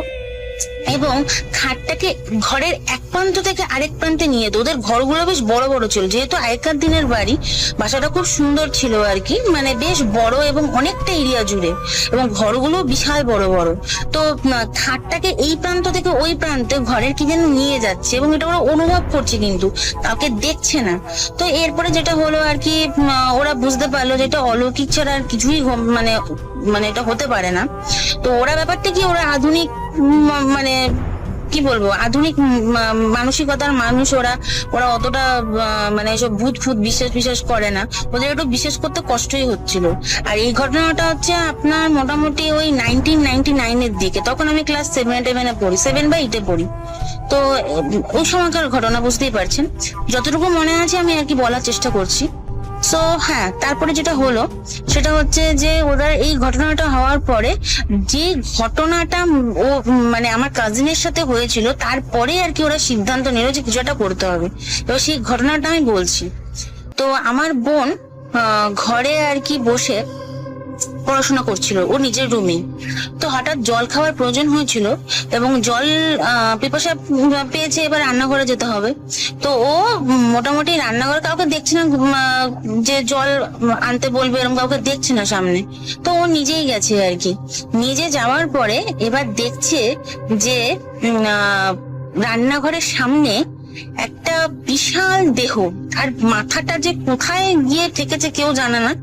এবং খাটটাকে ঘরের এক প্রান্ত থেকে আরেক প্রান্তে নিয়ে যেত। ওদের ঘরগুলো বেশ বড় বড় ছিল, যেহেতু আগেকার দিনের বাড়ি, বাসাটা খুব সুন্দর ছিল আর কি, মানে বেশ বড় এবং অনেকটা এরিয়া জুড়ে, এবং ঘরগুলো বিশাল বড় বড়। তো খাটটাকে এই প্রান্ত থেকে ওই প্রান্তে ঘরের কি যেন নিয়ে যাচ্ছে এবং এটা ওরা অনুভব করছে কিন্তু কাউকে দেখছে না। তো এরপরে যেটা হলো আর কি, ওরা বুঝতে পারলো যে এটা অলৌকিক ছাড়া আর কিছুই মানে এটা হতে পারে না। তো ওরা ব্যাপারটা কি, ওরা আধুনিক মানে কি বলবো আধুনিক মানসিকতার মানুষ, ওরা অতটা মানে এসব ভূত বিশ্বাস করে না, ওদের একটু বিশ্বাস করতে কষ্টই হচ্ছিল। আর এই ঘটনাটা হচ্ছে আপনার মোটামুটি ওই 1999-এর দিকে, তখন আমি ক্লাস 7-8-এ পড়ি, 7 বা 8-এ পড়ি। তো ওই সময়কার ঘটনা, বুঝতেই পারছেন, যতটুকু মনে আছে আমি আর কি বলার চেষ্টা করছি। সো হ্যাঁ, তারপরে যেটা হলো সেটা হচ্ছে যে ওদের এই ঘটনাটা হওয়ার পরে যে ঘটনাটা ও মানে আমার কাজিনের সাথে হয়েছিল, তারপরে আর কি ওরা সিদ্ধান্ত নিল যে কিছু একটা করতে হবে। এবার সেই ঘটনাটা আমি বলছি। তো আমার বোন ঘরে আর কি বসে পড়াশোনা করছিল ও নিজের রুমে। তো হঠাৎ জল খাওয়ার প্রয়োজন হয়েছিল এবং জল পিপাসা পেয়েছে, এবার রান্নাঘরে যেতে হবে। তো ও মোটামুটি রান্নাঘরে কাউকে দেখছে না যে জল আনতে বলবে, এরকম কাউকে দেখছে না সামনে। তো ও নিজেই গেছে আর কি। নিজে যাওয়ার পরে এবার দেখছে যে রান্নাঘরের সামনে একটা বিশাল দেহ, আর মাথাটা যে কোথায় গিয়ে ঠেকেছে কেউ জানে না।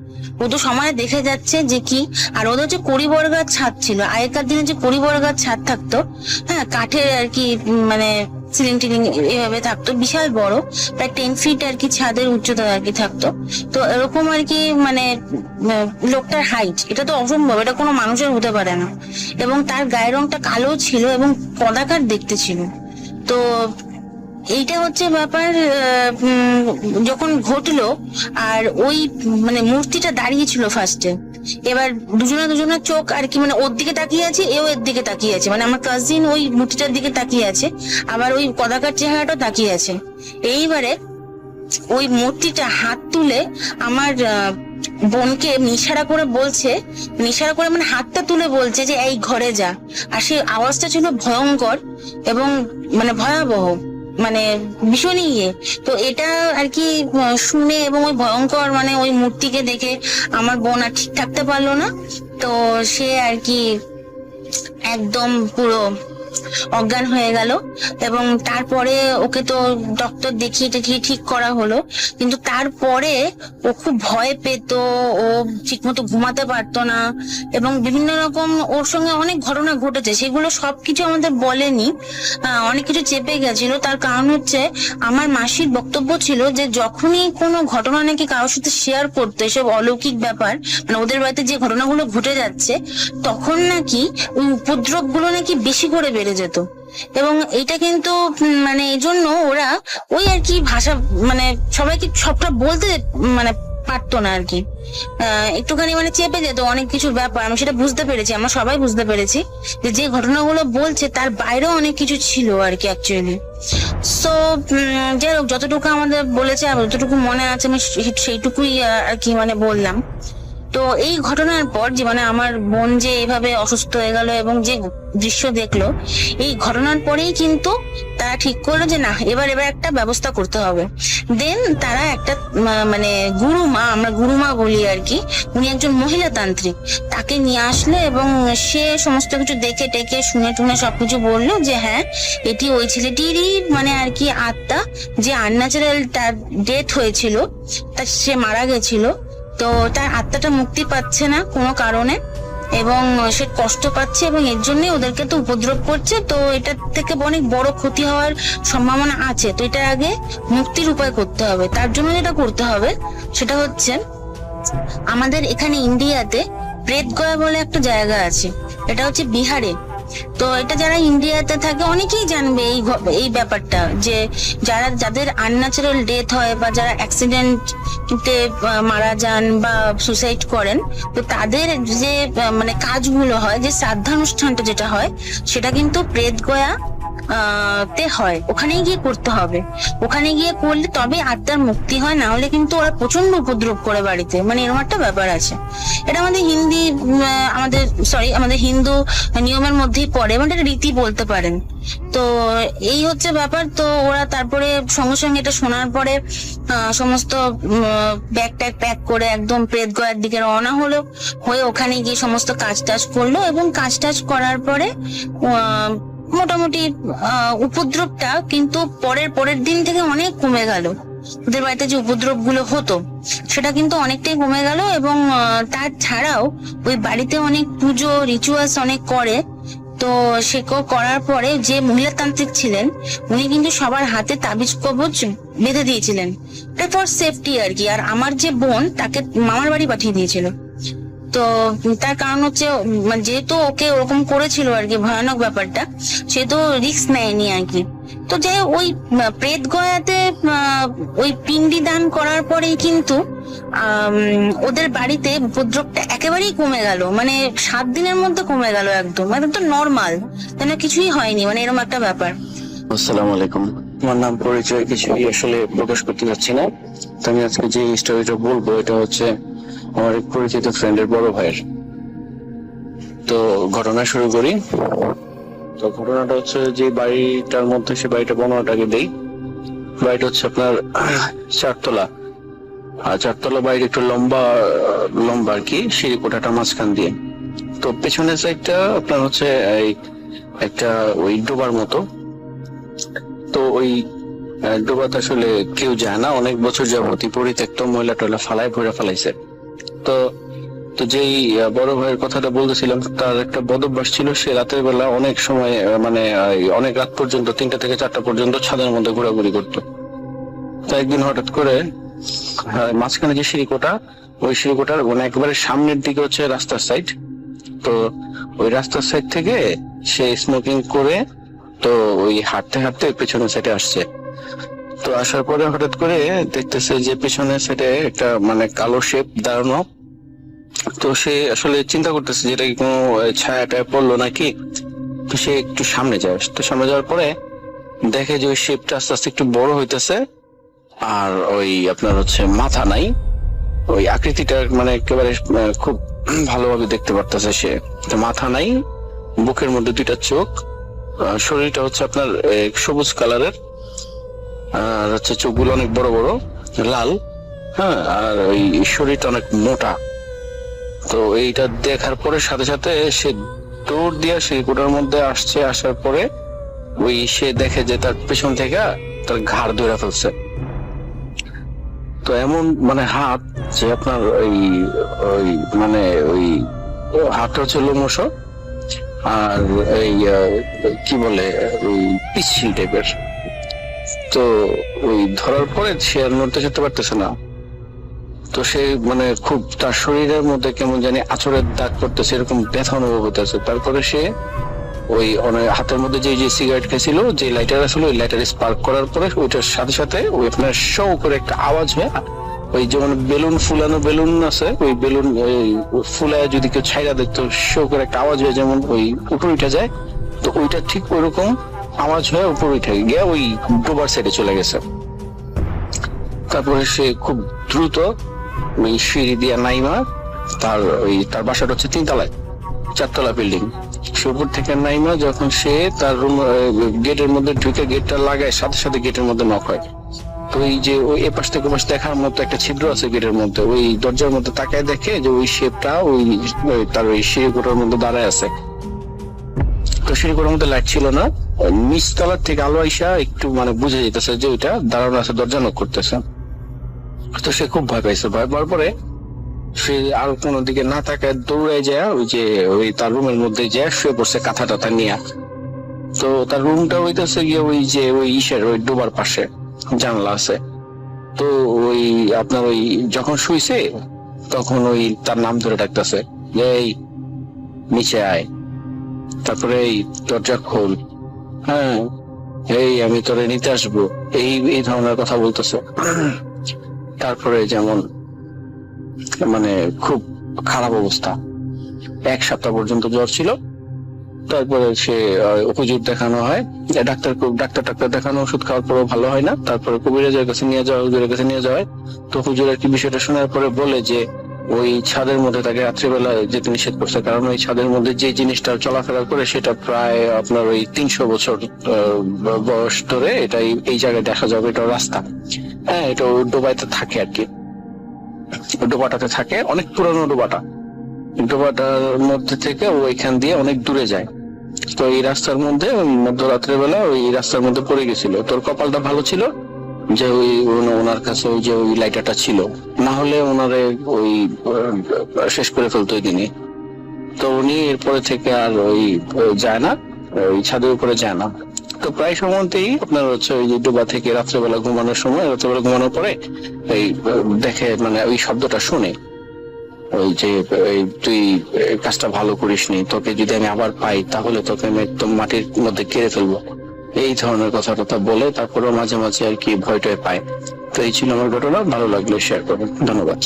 ও তো সময় দেখে যাচ্ছে যে কি, আর ওদের যে কড়িবর্গার ছাদ ছিল, আগেকার দিনে যে কড়িবর্গার ছাদ থাকতো, হ্যাঁ, কাঠের আর কি, মানে সিলিং টিলিং এভাবে থাকতো, বিশাল বড়, প্রায় 10 ফিট আর কি ছাদের উচ্চতা আর কি থাকতো। তো এরকম আর কি মানে লোকটার হাইট, এটা তো অসম্ভব, এটা কোনো মানুষের হতে পারে না। এবং তার গায়ের রংটা কালো ছিল এবং কদাকার দেখতে ছিল। তো এইটা হচ্ছে ব্যাপার যখন ঘটলো। আর ওই মানে মূর্তিটা দাঁড়িয়ে ছিল ফার্স্টে, এবার দুজনের চোখ আর কি মানে ওর দিকে তাকিয়ে আছে, এও এর দিকে তাকিয়ে আছে, মানে আমার কাজিন ওই মূর্তিটার দিকে তাকিয়ে আছে, আবার ওই কদাকার চেহারাটাও তাকিয়ে আছে। এইবারে ওই মূর্তিটা হাত তুলে আমার বোনকে ইশারা করে বলছে, ইশারা করে মানে হাতটা তুলে বলছে যে এই ঘরে যা। আর সেই আওয়াজটা ছিল ভয়ঙ্কর এবং মানে ভয়াবহ, মানে ভীষণই ইয়ে। তো এটা আর কি শুনে এবং ওই ভয়ঙ্কর মানে ওই মূর্তিকে দেখে আমার বোন আর ঠিক থাকতে পারলো না। তো সে আর কি একদম পুরো অজ্ঞান হয়ে গেল। এবং তারপরে ওকে তো ডক্টর দেখিয়ে টেখিয়ে ঠিক করা হলো, কিন্তু তারপরে ও খুব ভয় পেত, ও ঠিকমতো ঘুমাতে পারতো না, এবং বিভিন্ন রকম ওর সঙ্গে অনেক ঘটনা ঘটেছে, সেগুলো সবকিছু আমাদের বলেনি। অনেক কিছু চেপে গেছিল। তার কারণ হচ্ছে আমার মাসির বক্তব্য ছিল যে যখনই কোনো ঘটনা নাকি কারোর সাথে শেয়ার করতো, এসব অলৌকিক ব্যাপার, মানে ওদের বাড়িতে যে ঘটনাগুলো ঘটে যাচ্ছে, তখন নাকি ওই উপদ্রব গুলো নাকি বেশি করে বেড়ে যেত। এবং এটা কিন্তু মানে এই জন্য ওরা ওই আর কি ভাষা, মানে সবাইকে সবটা বলতে মানে পারতো না আর কি, একটুখানি মানে চেপে যেত অনেক কিছুর ব্যাপার। আমি সেটা বুঝতে পেরেছি, আমরা সবাই বুঝতে পেরেছি যে যে ঘটনাগুলো বলছে তার বাইরেও অনেক কিছু ছিল আর কি অ্যাকচুয়ালি। সো যাই হোক, যতটুকু আমাদের বলেছে আর যতটুকু মনে আছে আমি সেইটুকুই আর কি মানে বললাম। তো এই ঘটনার পর যে মানে আমার বোন যে এভাবে অসুস্থ হয়ে গেল এবং যে দৃশ্য দেখলো, এই ঘটনার পরেই কিন্তু তারা ঠিক করলো যে না, এবার একটা ব্যবস্থা করতে হবে। দেন তারা একটা মানে গুরুমা, আমরা গুরুমা বলি আর কি, উনি একজন মহিলা তান্ত্রিক, তাকে নিয়ে আসলো এবং সে সমস্ত কিছু দেখে টেকে শুনে টুনে সবকিছু বললো যে হ্যাঁ, এটি ওই ছেলেটিরই মানে আর কি আত্মা, যে আনন্যাচারাল তার ডেথ হয়েছিল, তা সে মারা গেছিল। তো তার আত্মাটা মুক্তি পাচ্ছে না কোনো কারণে, এবং সে কষ্ট পাচ্ছে, এবং এর জন্যই ওদেরকে তো উপদ্রব করছে। তো এটা থেকে অনেক বড় ক্ষতি হওয়ার সম্ভাবনা আছে। তো এটা আগে মুক্তির উপায় করতে হবে। তার জন্য যেটা করতে হবে সেটা হচ্ছে, আমাদের এখানে ইন্ডিয়াতে প্রেতগয়া বলে একটা জায়গা আছে, এটা হচ্ছে বিহারে। তো এটা যারা ইন্ডিয়াতে থাকে অনেকেই জানবে এই ব্যাপারটা, যে যাদের আনন্যাচারাল ডেথ হয় বা যারা অ্যাক্সিডেন্টে মারা যান বা সুসাইড করেন, তো তাদের যে মানে কাজগুলো হয়, যে শ্রাদ্ধানুষ্ঠানটা যেটা হয়, সেটা কিন্তু প্রেতগয়া তে হয়। ওখানেই গিয়ে করতে হবে, ওখানে গিয়ে করলে তবে আত্মার মুক্তি হয়, না হলে কিন্তু ওরা প্রচন্ড উপদ্রব করে বাড়িতে, মানে এরকম একটা ব্যাপার আছে। এটা আমাদের আমাদের হিন্দু নিয়মের মধ্যেই পড়ে, মানে এটা রীতি বলতে পারেন। তো এই হচ্ছে ব্যাপার। তো ওরা তারপরে সঙ্গে সঙ্গে এটা শোনার পরে সমস্ত ব্যাগ ট্যাগ প্যাক করে একদম প্রেতগয়ার দিকে রওনা হলো, হয়ে ওখানে গিয়ে সমস্ত কাজ টাজ করলো, এবং কাজ টাজ করার পরে মোটামুটি উপদ্রবটা কিন্তু পরের দিন থেকে অনেক কমে গেল। ওদের বাড়িতে যে উপদ্রব গুলো হতো সেটা কিন্তু অনেকটাই কমে গেল। এবং তার ছাড়াও ওই বাড়িতে অনেক পুজো রিচুয়ালস অনেক করে। তো সে করার পরে যে মহিলাতান্ত্রিক ছিলেন, উনি কিন্তু সবার হাতে তাবিজ কবচ বেঁধে দিয়েছিলেন, এটা ফর সেফটি আর কি। আর আমার যে বোন, তাকে মামার বাড়ি পাঠিয়ে দিয়েছিল। তো তার কারণ হচ্ছে যেহেতু ওকে ওরকম করেছিল আর কি, ভয়ানক ব্যাপারটা, সে তো রিস্ক নেয়নি আর কি। তো যাই ওই প্রেতগয়াতে ওই পিণ্ডি দান করার পরেই কিন্তু ওদের বাড়িতে উপদ্রবটা একেবারেই কমে গেল, মানে 7 দিনের মধ্যে কমে গেল, একদম তো নর্মাল, যেন কিছুই হয়নি, মানে এরকম একটা ব্যাপার। আসসালামু আলাইকুম। আমার নাম পরিচয় কিছুই আসলে প্রকাশ করতে যাচ্ছি না। তো আমি আজকে যে স্টোরিটা বলবো, এটা হচ্ছে আমার এক পরিচিত ফ্রেন্ডের বড় ভাইয়ের। তো ঘটনা শুরু করি। তো ঘটনাটা হচ্ছে, যে বাড়িটার মধ্যে সে বাড়িটা বর্ণনাটাকে দেই। বাড়িটা হচ্ছে আপনার 4 তলা, আর 4 তলা বাড়ির একটু লম্বা আর কি, সিঁড়ি কোঠাটা মাঝখান দিয়ে। তো পেছনের সাইডটা আপনার হচ্ছে একটা ওই ডোবার মতো। তো ওই ডোবাতে আসলে কেউ যায় না, অনেক বছর যাবতীয় পরিত্যক্ত, ময়লা টয়লা ফেলাইছে। তো যেই বড় ভাইয়ের কথাটা বলতেছিলাম, তার একটা বদভ্যাস ছিল, সে রাতের বেলা অনেক সময় মানে অনেক রাত পর্যন্ত, 3টা থেকে 4টা পর্যন্ত ছাদের মধ্যে ঘোরাঘুরি করতো। তো একদিন হঠাৎ করে মাঝখানে যে সিঁড়িকোটা, ওই সিঁড়িকোটার মানে একেবারে সামনের দিকে হচ্ছে রাস্তার সাইড। তো ওই রাস্তার সাইড থেকে সে স্মোকিং করে, তো ওই হাঁটতে হাঁটতে পেছনের সাইডে আসছে। তো আসার পরে হঠাৎ করে দেখতেছে যে পেছনের সাইডে একটা মানে কালো শেপ দাঁড়ানো। তো সে আসলে চিন্তা করতেছে যে এটা কি কোনো ছায়াটা পড়লো নাকি। তো সে একটু সামনে যায়। তো সামনে যাওয়ার পরে দেখে যে ওই শেপটা আস্তে আস্তে একটু বড় হইতেছে, আর ওই আপনার হচ্ছে মাথা নাই, ওই আকৃতিটা মানে একেবারে খুব ভালোভাবে দেখতে পারতেছে সে। মাথা নাই, বুকের মধ্যে 2টা চোখ, শরীরটা হচ্ছে আপনার সবুজ কালারের, আর হচ্ছে চোখগুলো অনেক বড় বড় লাল, হ্যাঁ, আর ওই শরীরটা অনেক মোটা। তো এইটা দেখার পরে সাথে সাথে সে দৌড় দিয়ে সেই কোটার মধ্যে আসছে, আসার পরে ওই সে দেখে যে তার পেছন থেকে তার ঘাড় ধরে ফেলছে। তো এমন মানে হাত যে আপনার ওই ওই মানে ওই হাতটা হচ্ছে লোমশ, আর এই কি বলে ওই পিচ্ছিল টাইপের। তো ওই ধরার পরে সে আর নড়তে চড়তে পারতেছে না। তো সে মানে খুব তার শরীরের মধ্যে কেমন জানি আঁচড়ের দাগ পড়তেছে, এরকম ব্যথা অনুভব হতেছে। তারপরে সে ওই হাতের মধ্যে যে সিগারেট খেয়েছিল, যে লাইটার আসলে ওই লাইটার স্পার্ক করার পরে ওইটার সাথে সাথে ওই আপনার শো করে একটা আওয়াজ হয়, ওই যেমন বেলুন ফুলানো বেলুন আছে, ওই বেলুন ফুলায় যদি কেউ ছাইরা দেখতো শো করে একটা আওয়াজ হয়, যেমন ওই উপরে উঠে যায়। তো ওইটা ঠিক ওইরকম আওয়াজ হয়ে উপরে উঠে গিয়ে ওই ডোবার সাইডে চলে গেছে। তারপরে সে খুব দ্রুত ওই সিঁড়ি দিয়া নাইমা তার বাসাটা হচ্ছে 3 তলায়, 4 তলা বিল্ডিং। সে উপর থেকে নাইমা যখন সে তার রুম গেটের মধ্যে ঢুকে গেটটা লাগায়, সাথে সাথে গেটের মধ্যে নক হয়। তো ওই যে ওই এপাশ থেকে ওপাশ দেখার মতো একটা ছিদ্র আছে গেটের মধ্যে, ওই দরজার মধ্যে তাকায় দেখে যে ওই শেপটা ওই তার ওই সিঁড়িগুলোর মধ্যে দাঁড়ায় আছে। তো সিঁড়িগুলোর মধ্যে লাইট ছিল না, নিচ তলার থেকে আলো আইসা একটু মানে বুঝে যেতেছে যে ওইটা দাঁড়ানো আছে, দরজা নক করতেছে। তো সে খুব ভয় পাইছে। ভয় পাওয়ার পরে সে আর কোনো দিকে না তাকায় দৌড়ে যায় ওই তার রুমের মধ্যে যায় শুয়ে পড়ছে কাঁথা টাথা নিয়ে। তো তার রুমটা হইতেছে গিয়ে ওই ইসের ওই ডোবার পাশে জানলা আছে। তো ওই আপনার ওই যখন শুইছে তখন ওই তার নাম ধরে ডাকতেছে, এই নিচে আয়, তারপরে এই দরজা খোল, হ্যাঁ এই আমি তোরে নিতে আসবো, এই ধরনের কথা বলতেছে। তারপরে যেমন মানে খুব খারাপ অবস্থা, 1 সপ্তাহ পর্যন্ত জ্বর ছিল। তারপরে সে হুজুর দেখানো হয়, ডাক্তার দেখানো, ওষুধ খাওয়ার পরেও ভালো হয় না। তারপরে কবিরাজের কাছে নিয়ে যাওয়া, হুজুরের কাছে নিয়ে যাওয়া হয়। তো হুজুর আর কি বিষয়টা শোনার পরে বলে যে ওই ছাদের মধ্যে তাকে রাত্রিবেলা যেতে নিষেধ করছে, কারণ ওই ছাদের মধ্যে যে জিনিসটা চলাফেরা করে সেটা প্রায় আপনার ওই 300 বছর বয়স ধরে এটা এই জায়গায় দেখা যাবে। এটা রাস্তা, হ্যাঁ এটা ডোবাইতে থাকে আর কি, ডোবাটাতে থাকে, অনেক পুরানো ডোবাটার মধ্যে থেকে ওইখান দিয়ে অনেক দূরে যায়। তো এই রাস্তার মধ্যে মধ্যরাত্রের বেলা ওই রাস্তার মধ্যে পড়ে গেছিল। তোর কপালটা ভালো ছিল যে ওই ওনার কাছে ওই যে ওই লাইটারটা ছিল, না হলে ওনারে ওই শেষ করে ফেলতো ওই দিনই। তো উনি এরপরে থেকে আর ওই যায় না, ওই ছাদের উপরে যায় না। তো প্রায় সময়তেই আপনার হচ্ছে ওই যে ডোবা থেকে রাত্রেবেলা ঘুমানোর পরে এই দেখে মানে ওই শব্দটা শুনে, ওই যে তুই কাজটা ভালো করিসনি, তোকে যদি আমি আবার পাই তাহলে তোকে আমি একদম মাটির মধ্যে কেড়ে ফেলবো, এই ধরনের কথা বলে তারপরেও মাঝে মাঝে আর কি ভয় টয় পায়। তো এই ছিল আমার ঘটনা, ভালো লাগলে শেয়ার করবেন, ধন্যবাদ।